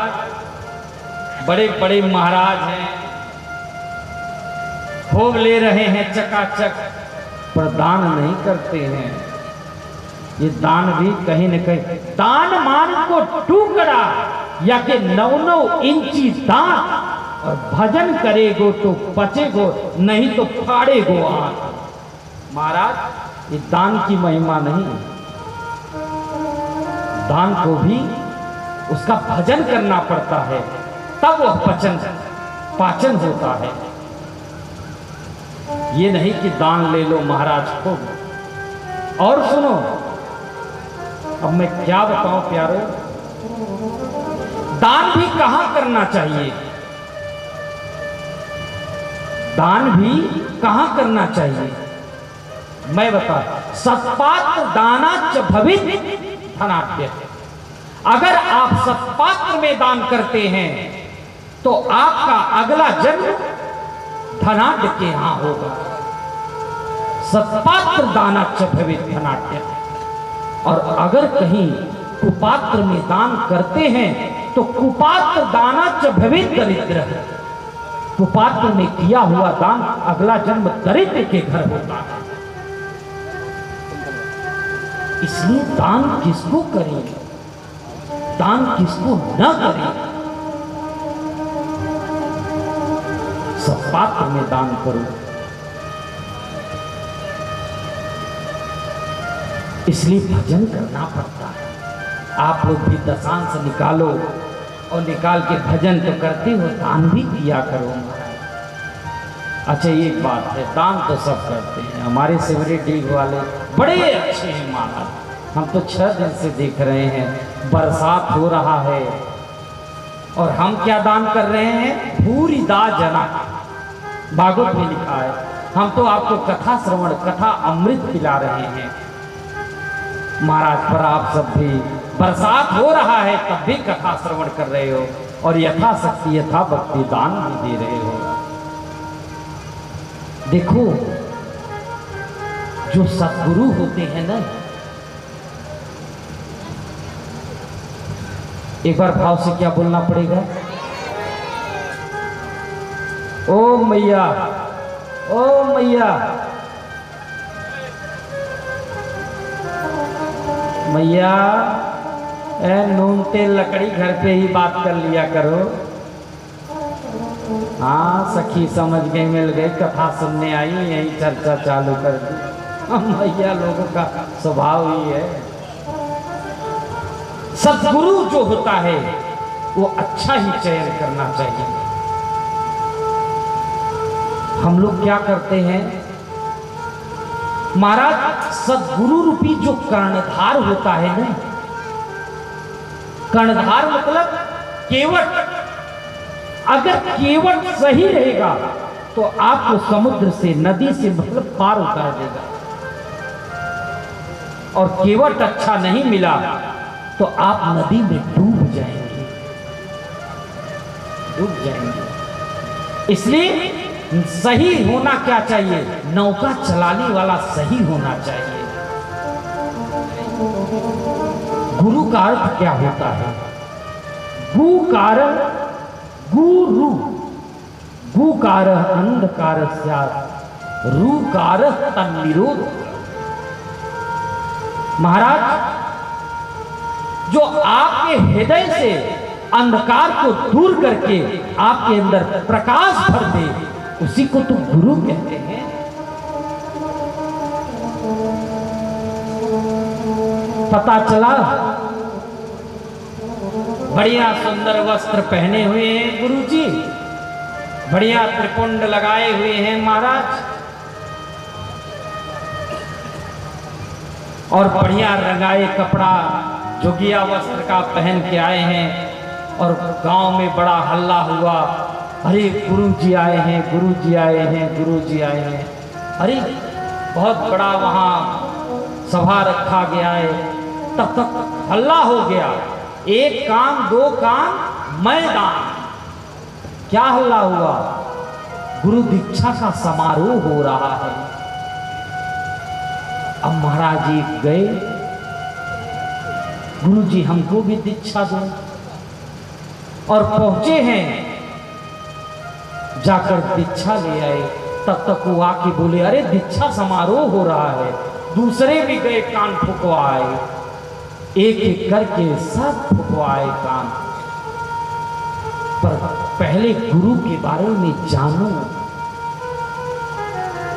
बड़े बड़े महाराज हैं, खूब ले रहे हैं चकाचक, पर दान नहीं करते हैं। ये दान भी कहीं न कहीं, दान मान को टुकड़ा या के 9-9 इंची दान, और भजन करेगो तो बचेगो, नहीं तो फाड़ेगो आंख। महाराज, ये दान की महिमा नहीं, दान को भी उसका भजन करना पड़ता है, तब वह पाचन होता है। ये नहीं कि दान ले लो महाराज को। और सुनो, अब मैं क्या बताऊं प्यारो, दान भी कहां करना चाहिए? दान भी कहां करना चाहिए मैं बता। सत्पात्र दानाच भवित धनाढ्य। अगर आप सत्पात्र में दान करते हैं तो आपका अगला जन्म धनाढ्य के यहां होगा। सत्पात्र दानाच भवित धनाढ्य। और अगर कहीं कुपात्र में दान करते हैं तो कुपात्र दाना च भवेत् दरिद्र है। कुपात्र में किया हुआ दान अगला जन्म दरिद्र के घर होता है। इसलिए दान किसको करें, दान किसको न करें, सत्पात्र में दान करो। इसलिए भजन करना पड़ता है। आप लोग भी दशांश निकालो और निकाल के भजन तो करते हो, दान भी किया करो। अच्छा एक बात है, दान तो सब करते हैं, हमारे सेवरी डीग वाले बड़े अच्छे हैं महाराज। हम तो 6 दिन से देख रहे हैं, बरसात हो रहा है और हम क्या दान कर रहे हैं, भूरी दा जना, भागवत में लिखा है। हम तो आपको कथा श्रवण, कथा अमृत पिला रहे हैं महाराज। पर आप सब भी बरसात हो रहा है तब भी कथा श्रवण कर रहे हो और यथाशक्ति यथा भक्ति दान भी दे रहे हो। देखो जो सद्गुरु होते हैं ना, एक बार भाव से क्या बोलना पड़ेगा, ओ मैया, ओ मैया, मैया नून तेल लकड़ी घर पे ही बात कर लिया करो। हाँ सखी समझ गई, मिल गई, कथा सुनने आई, यही चर्चा चालू कर दी। मैया लोगों का स्वभाव ही है। सद्गुरु जो होता है वो अच्छा ही चयन करना चाहिए। हम लोग क्या करते हैं महाराज, सद्गुरु रूपी जो कर्णधार होता है ना, कर्णधार मतलब केवट, अगर केवट सही रहेगा तो आपको समुद्र से, नदी से मतलब पार उतार देगा, और केवट अच्छा नहीं मिला तो आप नदी में डूब जाएंगे, डूब जाएंगे। इसलिए सही होना क्या चाहिए, नौका चलाने वाला सही होना चाहिए। गुरु का अर्थ क्या होता है, गुकार, गुरु, गुकार अंधकार स्यात्, रुकार तन्निरोध। महाराज जो आपके हृदय से अंधकार को दूर करके आपके अंदर प्रकाश भर दे, उसी को तो गुरु कहते हैं। पता चला बढ़िया सुंदर वस्त्र पहने हुए हैं गुरुजी, बढ़िया त्रिपुंड लगाए हुए हैं महाराज, और बढ़िया रंगाए कपड़ा जोगिया वस्त्र का पहन के आए हैं, और गांव में बड़ा हल्ला हुआ, अरे गुरुजी आए हैं, गुरुजी आए हैं, गुरुजी आए हैं। अरे बहुत बड़ा वहाँ सभा रखा गया है, तब तक हल्ला हो गया, एक कान दो कान मैदान। क्या हल्ला हुआ, गुरु दीक्षा का समारोह हो रहा है। अब महाराज जी गए, गुरुजी हमको भी दीक्षा दो, और पहुंचे हैं, जाकर दीक्षा ले आए। तब तक वो आके बोले, अरे दीक्षा समारोह हो रहा है। दूसरे भी गए कान फुकवाए, एक एक करके सब फुकवाए कान। पर पहले गुरु के बारे में जानो,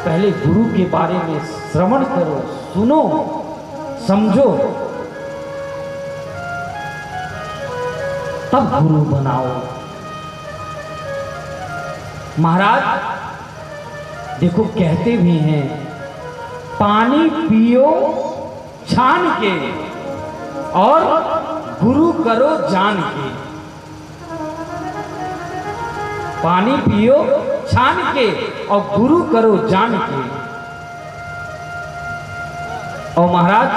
पहले गुरु के बारे में श्रवण करो, सुनो, समझो, तब गुरु बनाओ। महाराज देखो कहते भी हैं, पानी पियो छान के और गुरु करो जान के। पानी पियो छान के और गुरु करो जान के। और महाराज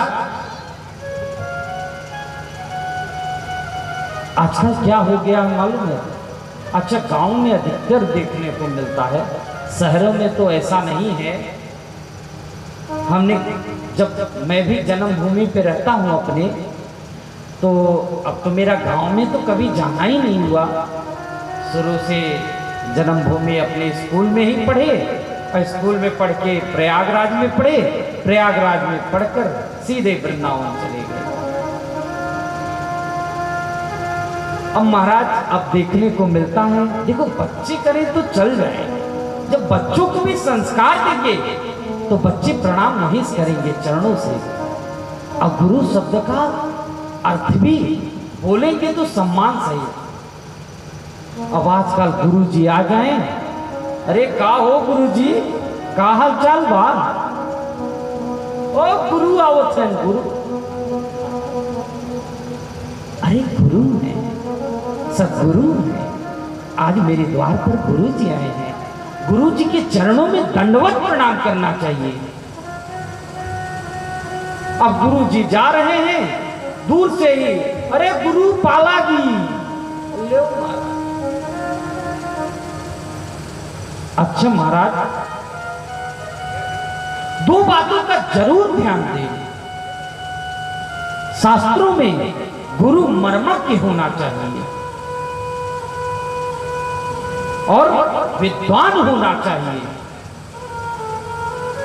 आजकल क्या हो गया मालूम है, अच्छा गांव में अधिकतर देखने को मिलता है, शहरों में तो ऐसा नहीं है। हमने जब मैं भी जन्मभूमि पे रहता हूँ अपने, तो अब तो मेरा गांव में तो कभी जाना ही नहीं हुआ। शुरू से जन्मभूमि अपने स्कूल में ही पढ़े और स्कूल में पढ़ के प्रयागराज में पढ़े, प्रयागराज में पढ़कर सीधे वृंदावन चले गए। अब महाराज अब देखने को मिलता है, देखो बच्चे करें तो चल जाए, जब बच्चों को भी संस्कार देंगे तो बच्चे प्रणाम नहीं करेंगे चरणों से। अब गुरु शब्द का अर्थ भी बोलेंगे तो सम्मान सही। अब आजकल गुरु जी आ जाए, अरे का हो गुरु जी, का हाल चाल बा, ओ गुरु आवत है गुरु, अरे गुरु है सदगुरु है, आज मेरे द्वार पर गुरु जी आए हैं, गुरु जी के चरणों में दंडवत प्रणाम करना चाहिए। अब गुरु जी जा रहे हैं दूर से ही, अरे गुरु पालागी, ले महाराज। अच्छा महाराज, दो बातों का जरूर ध्यान दें। शास्त्रों में गुरु मर्मज्ञ होना चाहिए और विद्वान होना चाहिए,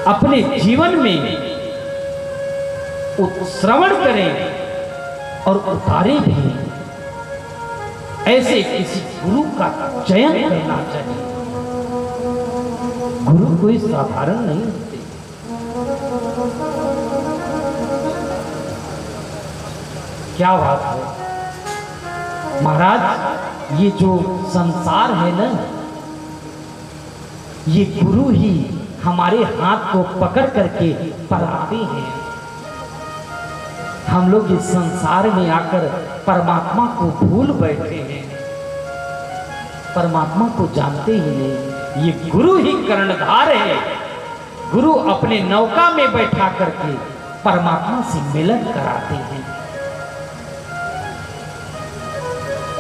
अपने जीवन में श्रवण करें और उतारे भी, ऐसे किसी गुरु का चयन करना चाहिए। गुरु कोई साधारण नहीं होते। क्या बात है महाराज, ये जो संसार है ना, ये गुरु ही हमारे हाथ को पकड़ करके पढ़ाते हैं। हम लोग इस संसार में आकर परमात्मा को भूल बैठे हैं, परमात्मा को जानते ही नहीं। ये गुरु ही कर्णधार है, गुरु अपने नौका में बैठा करके परमात्मा से मिलन कराते हैं।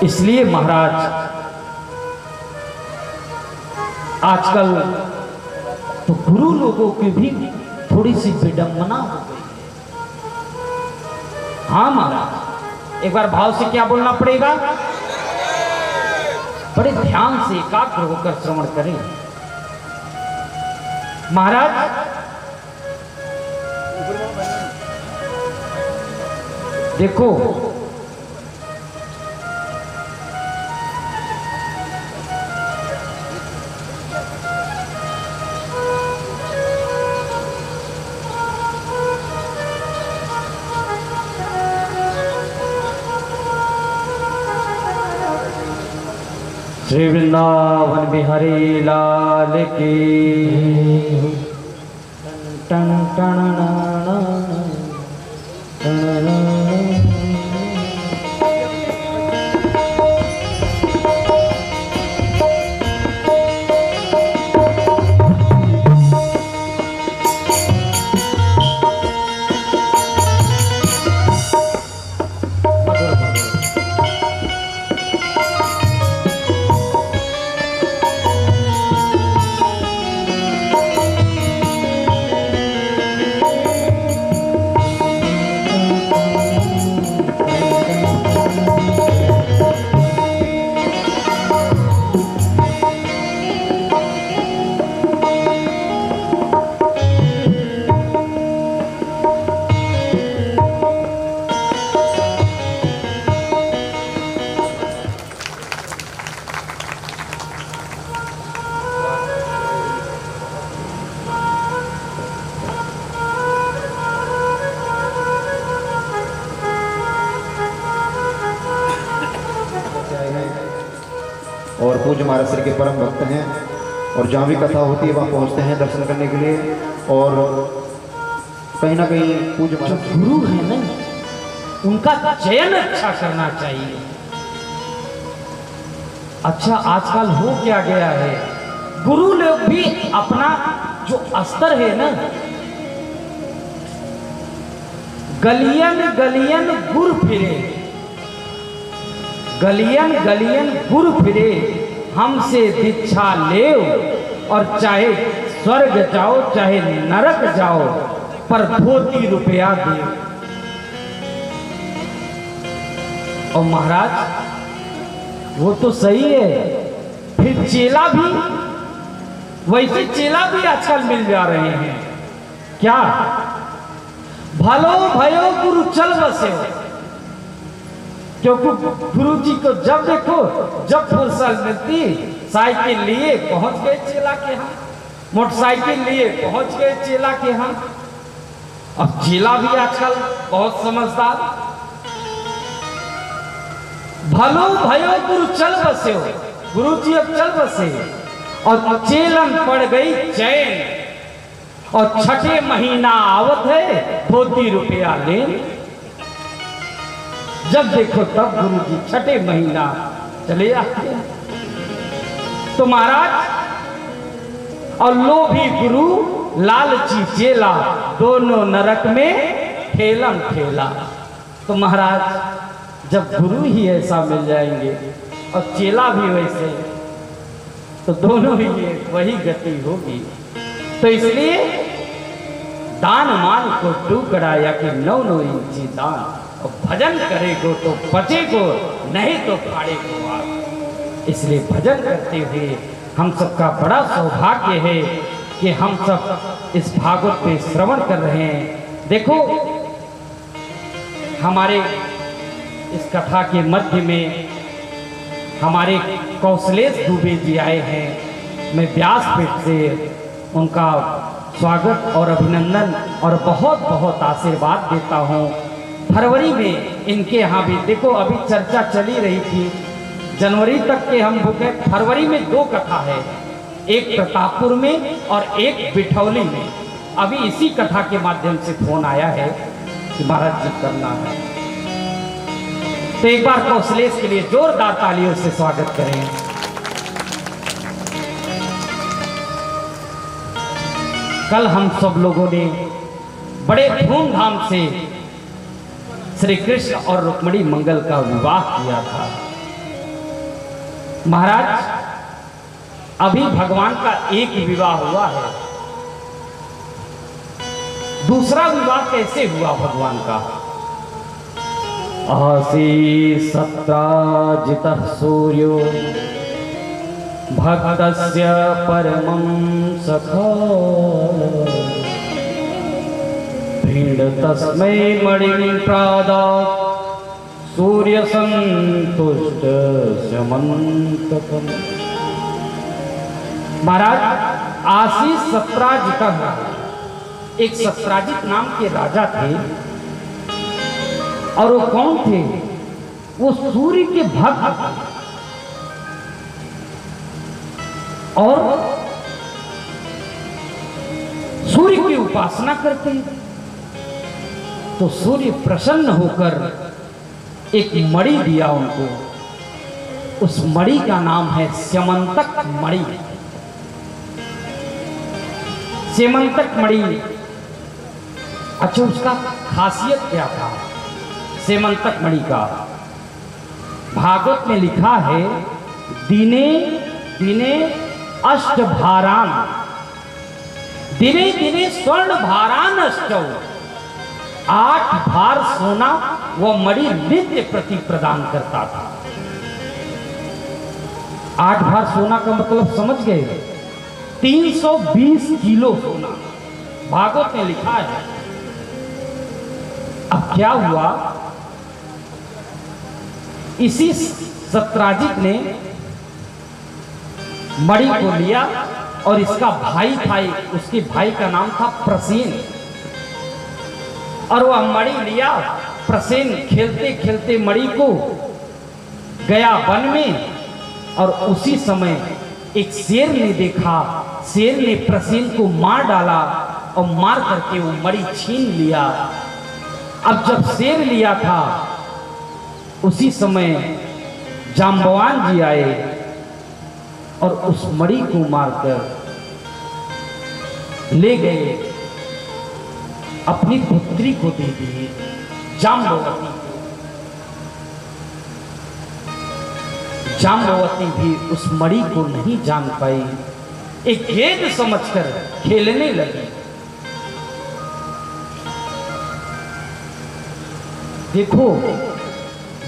इसलिए महाराज आजकल तो गुरु लोगों की भी थोड़ी सी विडंबना हो गई। हाँ महाराज, एक बार भाव से क्या बोलना पड़ेगा, बड़े ध्यान से एकाग्र होकर श्रवण करें। महाराज देखो, श्री वृंदावन बिहारी लाल की। टन टन और पूज्य महाराज श्री के परम भक्त हैं, और जहाँ भी कथा होती है वहाँ पहुँचते हैं दर्शन करने के लिए। और कहीं ना कहीं पूज्य महाराज गुरु है ना, उनका चयन अच्छा करना चाहिए। अच्छा आजकल हो क्या गया है, गुरु लोग भी अपना जो स्तर है ना, गलियन गलियन गुर फिरे, गलियन गलियन गुर फिरे, हमसे दीक्षा ले और चाहे स्वर्ग जाओ चाहे नरक जाओ, पर धोती रुपया दे। और महाराज वो तो सही है, फिर चेला भी, वैसे चेला भी आजकल मिल जा रहे हैं क्या? भलो भयो गुरु चल बसे, क्योंकि गुरु जी को जब देखो, जब फुर्सत मिलती, साइकिल लिए पहुंच गए चेला के यहाँ, मोटरसाइकिल लिए पहुंच गए चेला के यहाँ। अब चेला भी आजकल बहुत समझदार। भलो भयो गुरु चल बसे, गुरु जी अब चल बसे और चेलन पड़ गई चैन, और छठे महीना आवत है धोती रुपया ले। जब देखो तब गुरु जी छठे महीना चले आते हैं। तो महाराज और लोभी गुरु लालची चेला दोनों नरक में ठेलम ठेला। तो महाराज जब गुरु ही ऐसा मिल जाएंगे और चेला भी वैसे, तो दोनों ही वही गति होगी। तो इसलिए दान मान को टुकड़ा या कि 9 इंची दान, और भजन करेगो तो बचेगो, नहीं तो फाड़ेगो आग। इसलिए भजन करते हुए हम सबका बड़ा सौभाग्य है कि हम सब इस भागवत पे श्रवण कर रहे हैं। देखो हमारे इस कथा के मध्य में हमारे कौशलेश दुबे जी आए हैं। मैं व्यासपीठ से उनका स्वागत और अभिनंदन और बहुत बहुत आशीर्वाद देता हूँ। फरवरी में इनके यहाँ भी देखो, अभी चर्चा चली रही थी, जनवरी तक के हम बुके, फरवरी में 2 कथा है, एक प्रतापपुर में और एक बिठौली में। अभी इसी कथा के माध्यम से फोन आया है कि महाराज जी करना है। तो एक बार कौशलेश के लिए जोरदार तालियों से स्वागत करें। कल हम सब लोगों ने बड़े धूमधाम से श्री कृष्ण और रुक्मिणी मंगल का विवाह किया था। महाराज अभी भगवान का एक विवाह हुआ है, दूसरा विवाह कैसे हुआ भगवान का? आसी सत्राजितः सूर्यो भक्तस्य परमं सखा भीड़ तस्मै मणिं प्रादात् सूर्य संतुष्ट समन्तकम्। महाराज आशीष सत्राजितः, एक सत्राजित नाम के राजा थे, और वो कौन थे? वो सूर्य के भक्त और सूर्य की उपासना करते हैं। तो सूर्य प्रसन्न होकर एक मणि दिया उनको, उस मणि का नाम है स्यमंतक मणि। स्यमंतक मणि, अच्छा उसका खासियत क्या था स्यमंतक मणि का? भागवत में लिखा है दिने दिने अष्टभारान, दिने दिने स्वर्ण भारान अष्टौ, 8 भार सोना वह मणि नित्य प्रति प्रदान करता था। 8 भार सोना का मतलब समझ गए? 320 किलो सोना भागवत में लिखा है। अब क्या हुआ, इसी सत्राजित ने मणि को लिया और इसका भाई था, उसके भाई का नाम था प्रसेन, और वह मणि लिया। प्रसेन खेलते खेलते मणि को गया वन में, और उसी समय एक शेर ने देखा, शेर ने प्रसेन को मार डाला और मार करके वो मणि छीन लिया। अब जब शेर लिया था उसी समय जाम्बवान जी आए और उस मणि को मारकर ले गए, अपनी पुत्री को दे दिए जाम्बवती को। जाम्बवती भी उस मणि को नहीं जान पाई, एक गेंद समझकर खेलने लगी। देखो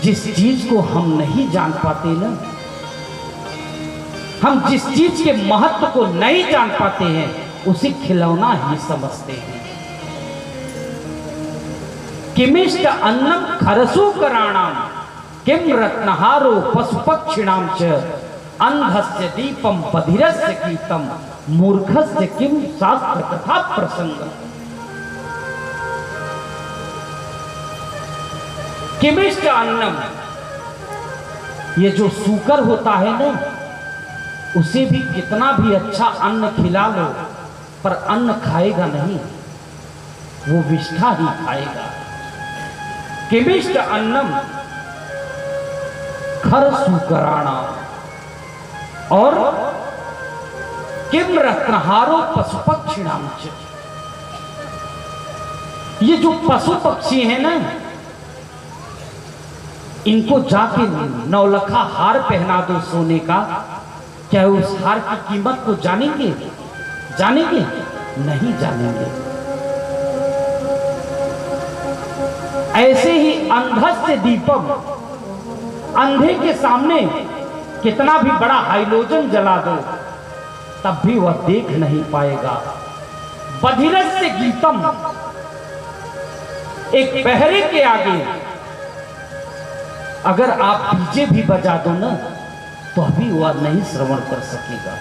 जिस चीज को हम नहीं जान पाते ना, हम जिस चीज के महत्व को नहीं जान पाते हैं उसे खिलौना ही समझते हैं। किमिष्ट अन्नम खरसु कराणाम किम रत्नहारो पशुपक्षिणाम च अंधस्य दीपम बधिरस्य गीतम मूर्खस्य किम शास्त्र कथा प्रसंग। किमिष्ट अन्नम, ये जो सूकर होता है ना, उसे भी कितना भी अच्छा अन्न खिला लो पर अन्न खाएगा नहीं, वो विष्ठा ही खाएगा। किमिष्ट अन्नम खर सूकराणा और किम रत्नहारो पशु पक्षिणाम च। ये जो पशु पक्षी है ना, इनको जाके 9 लखा हार पहना दो सोने का, क्या उस हार की कीमत को जानेंगे? जानेंगे नहीं जानेंगे। ऐसे ही अंधस्य दीपम, अंधे के सामने कितना भी बड़ा हाइलोजन जला दो तब भी वह देख नहीं पाएगा। बधिरस्य गीतम, एक बहरे के आगे अगर आप डीजे भी बजा दो ना तो अभी वह नहीं श्रवण कर सकेगा।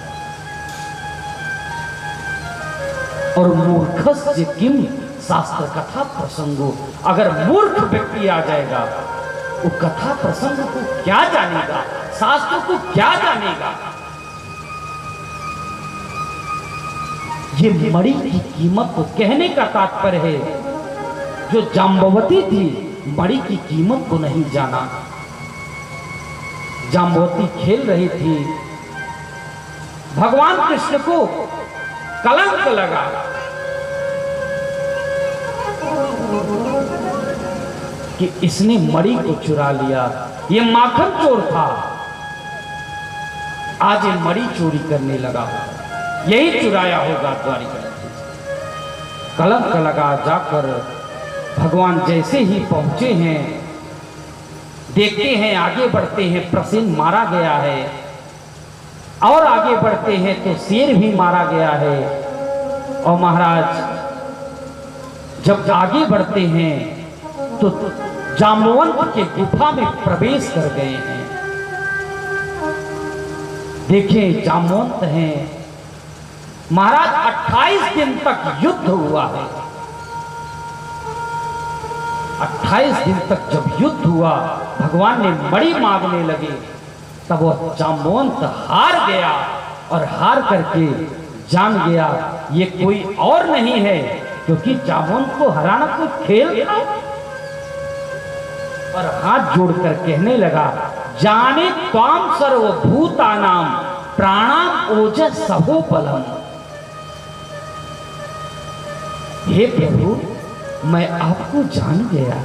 और मूर्खस्य किम शास्त्र कथा प्रसंगो, अगर मूर्ख व्यक्ति आ जाएगा वो कथा प्रसंग को क्या जानेगा, शास्त्र को क्या जानेगा। ये मणि की कीमत को कहने का तात्पर्य है, जो जाम्बवती थी मणि की कीमत को नहीं जाना। जाम्बवती खेल रही थी, भगवान कृष्ण को कलंक लगा। कि इसने मणि को चुरा लिया, ये माखन चोर था, आज ये मणि चोरी करने लगा, यही चुराया होगा द्वारिका। कलंक लगा। जाकर भगवान जैसे ही पहुंचे हैं, देखते हैं आगे बढ़ते हैं, प्रसेन मारा गया है, और आगे बढ़ते हैं तो शेर भी मारा गया है। और महाराज जब आगे बढ़ते हैं तो जाम्बवंत के गुफा में प्रवेश कर गए हैं। देखें जाम्बवंत हैं महाराज, 28 दिन तक युद्ध हुआ है। 28 दिन तक जब युद्ध हुआ, भगवान ने मणि मांगने लगे, तब वह जाम्बवंत हार गया और हार करके जान गया ये कोई और नहीं है, क्योंकि जाम्बवंत को हराना कोई खेल था। और हाथ जोड़कर कहने लगा, जाने त्वाम सर्वभूतानाम प्राणाम ओजस सहो बलम। हे प्रभु, मैं आपको जान गया,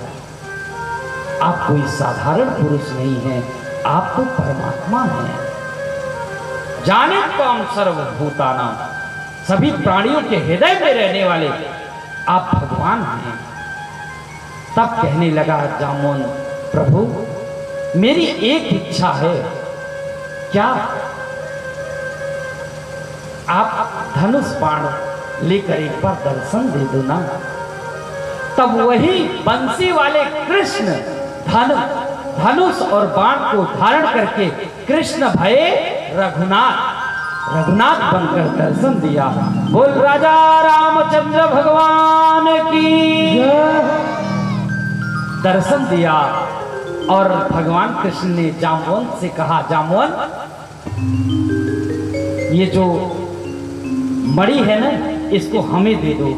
आप कोई साधारण पुरुष नहीं हैं, आप तो परमात्मा हैं। जाने त्वाम सर्वभूतानाम, सभी प्राणियों के हृदय में रहने वाले आप भगवान हैं। तब कहने लगा जाम्बवंत, प्रभु मेरी एक इच्छा है, क्या आप धनुष बाण लेकर एक बार दर्शन दे दो ना। तब वही बंसी वाले कृष्ण धनुष और बाण को धारण करके कृष्ण भये रघुनाथ बनकर दर्शन दिया। बोल राजा रामचंद्र भगवान की दर्शन दिया। और भगवान कृष्ण ने जाम्बवंत से कहा, जाम्बवंत ये जो मणि है ना, इसको हमें दे दो।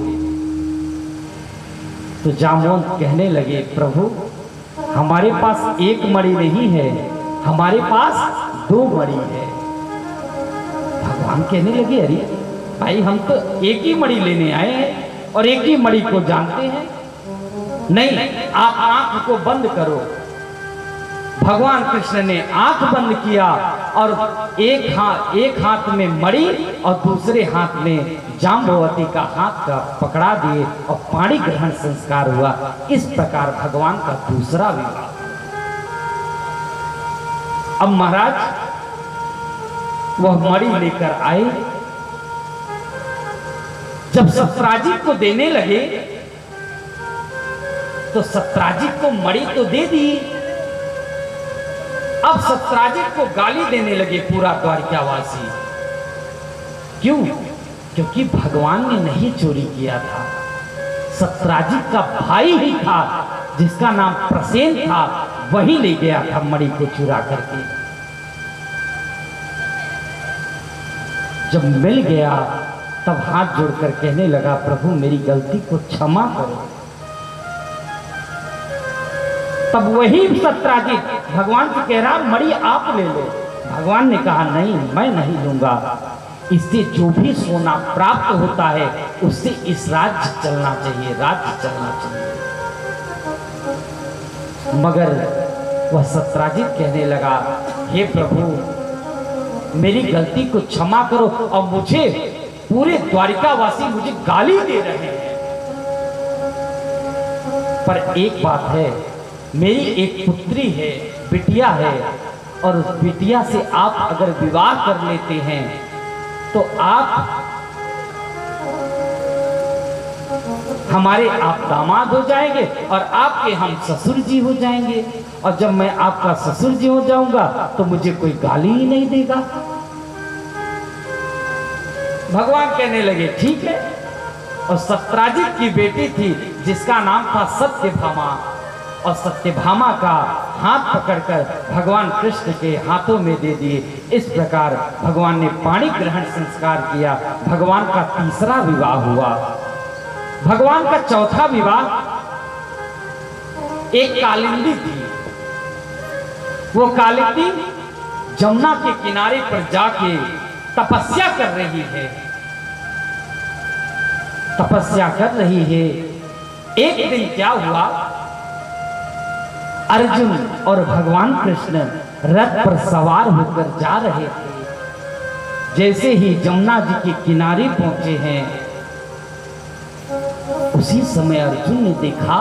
तो जाम्बवंत कहने लगे, प्रभु हमारे पास एक मणि नहीं है, हमारे पास 2 मणि है। भगवान कहने लगे, अरे भाई हम तो एक ही मणि लेने आए हैं और एक ही मणि को जानते हैं। नहीं, आप आंख को बंद करो। भगवान कृष्ण ने आंख बंद किया और एक हाथ में मणि और दूसरे हाथ में जाम्बवती का हाथ का पकड़ा दिए और पाणी ग्रहण संस्कार हुआ। इस प्रकार भगवान का दूसरा विवाह। अब महाराज वह मणि लेकर आए, जब सत्राजित को देने लगे तो सत्राजित को मणि तो दे दी, अब सत्राजित को गाली देने लगे पूरा द्वारिकावासी। क्यों? क्योंकि भगवान ने नहीं चोरी किया था, सत्राजित का भाई ही था जिसका नाम प्रसेन था, वही ले गया था मणि को चुरा करके। जब मिल गया तब हाथ जोड़कर कहने लगा, प्रभु मेरी गलती को क्षमा करो। तब वही सत्राजित भगवान से कह रहा, मणि आप ले लो। भगवान ने कहा, नहीं मैं नहीं लूंगा, इससे जो भी सोना प्राप्त होता है उससे इस राज्य चलना चाहिए, राज्य चलना चाहिए। मगर वह सत्राजित कहने लगा, हे प्रभु मेरी गलती को क्षमा करो, और मुझे पूरे द्वारिकावासी मुझे गाली दे रहे हैं। पर एक बात है, मेरी एक पुत्री है, बिटिया है, और उस बिटिया से आप अगर विवाह कर लेते हैं तो आप हमारे आप दामाद हो जाएंगे और आपके हम ससुर जी हो जाएंगे, और जब मैं आपका ससुर जी हो जाऊंगा तो मुझे कोई गाली ही नहीं देगा। भगवान कहने लगे ठीक है। और सत्राजित की बेटी थी जिसका नाम था सत्यभामा, और सत्यभामा का हाथ पकड़कर भगवान कृष्ण के हाथों में दे दिए। इस प्रकार भगवान ने पाणी ग्रहण संस्कार किया। भगवान का तीसरा विवाह हुआ। भगवान का चौथा विवाह एक कालिंदी थी। वो कालिंदी जमुना के किनारे पर जाके तपस्या कर रही है, तपस्या कर रही है। एक दिन क्या हुआ, अर्जुन और भगवान कृष्ण रथ पर सवार होकर जा रहे थे। जैसे ही जमुना जी के किनारे पहुंचे हैं, उसी समय अर्जुन ने देखा,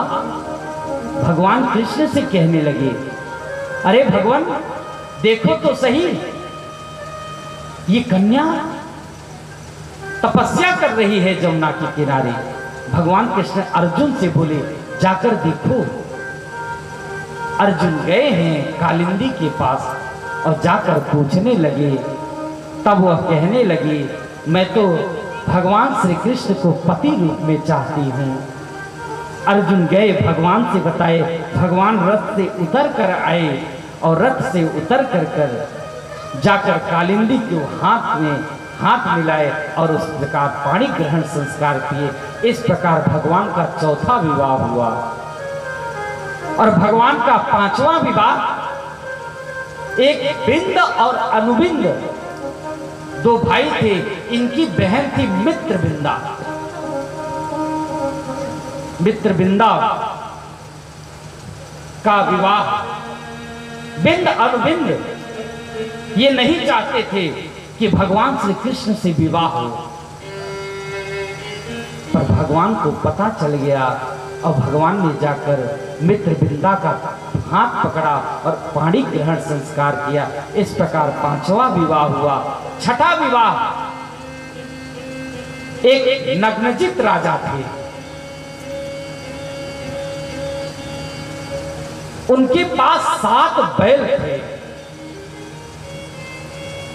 भगवान कृष्ण से कहने लगे, अरे भगवान देखो तो सही, ये कन्या तपस्या कर रही है जमुना के किनारे। भगवान कृष्ण अर्जुन से बोले, जाकर देखो। अर्जुन गए हैं कालिंदी के पास और जाकर पूछने लगे। तब वह कहने लगी, मैं तो भगवान श्री कृष्ण को पति रूप में चाहती हूँ। अर्जुन गए भगवान से बताए। भगवान रथ से उतर कर आए और रथ से उतर कर जाकर कालिंदी के हाथ में हाथ मिलाए और उस प्रकार पाणी ग्रहण संस्कार किए। इस प्रकार भगवान का चौथा विवाह हुआ। और भगवान का पांचवा विवाह, एक बिंद और अनुबिंद दो भाई थे, इनकी बहन थी मित्रबिंदा। मित्रबिंदा का विवाह बिंद अनुबिंद ये नहीं चाहते थे कि भगवान श्री कृष्ण से विवाह हो, पर भगवान को पता चल गया और भगवान ने जाकर मित्रबिंदा का हाथ पकड़ा और पाणी ग्रहण संस्कार किया। इस प्रकार पांचवा विवाह हुआ। छठा विवाह, एक नग्नजित राजा थे, उनके पास 7 बैल थे।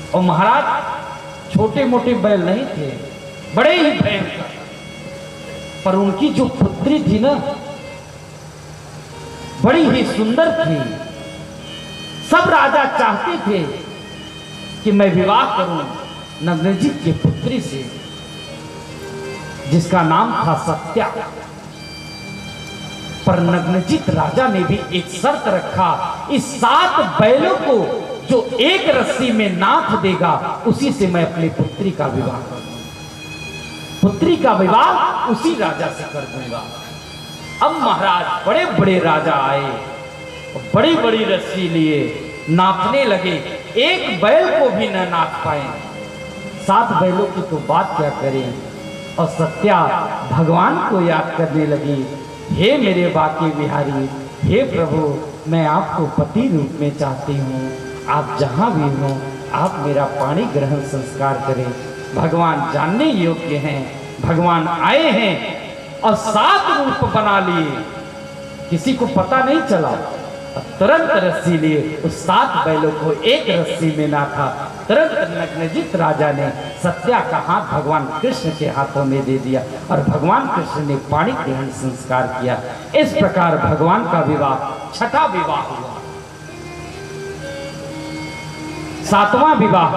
और महाराज छोटे मोटे बैल नहीं थे, बड़े ही भयंकर। पर उनकी जो पुत्री थी ना, बड़ी ही सुंदर थी। सब राजा चाहते थे कि मैं विवाह करूं नग्नजित की पुत्री से, जिसका नाम था सत्या। पर नग्नजित राजा ने भी एक शर्त रखा, इस 7 बैलों को जो एक रस्सी में नाथ देगा उसी से मैं अपनी पुत्री का विवाह कर दूंगा। पुत्री का विवाह उसी राजा से कर दूंगा। अब महाराज बड़े बड़े राजा आए और बड़ी बड़ी रस्सी लिए नापने लगे, एक बैल को भी न नाप पाए। 7 बैलों की तो बात क्या करें। और सत्या भगवान को याद करने लगी, हे मेरे बाके बिहारी, हे प्रभु मैं आपको पति रूप में चाहती हूँ, आप जहाँ भी हों आप मेरा पाणी ग्रहण संस्कार करें। भगवान जानने योग्य हैं, भगवान आए हैं और 7 रूप बना लिए, किसी को पता नहीं चला। और तुरंत रस्सी लिए उस 7 बैलों को एक रस्सी में ना था। तुरंत नग्नजित राजा ने सत्या का हाथ भगवान कृष्ण के हाथों में दे दिया और भगवान कृष्ण ने पाणी ग्रहण संस्कार किया। इस प्रकार भगवान का विवाह 6ठा विवाह हुआ। 7वां विवाह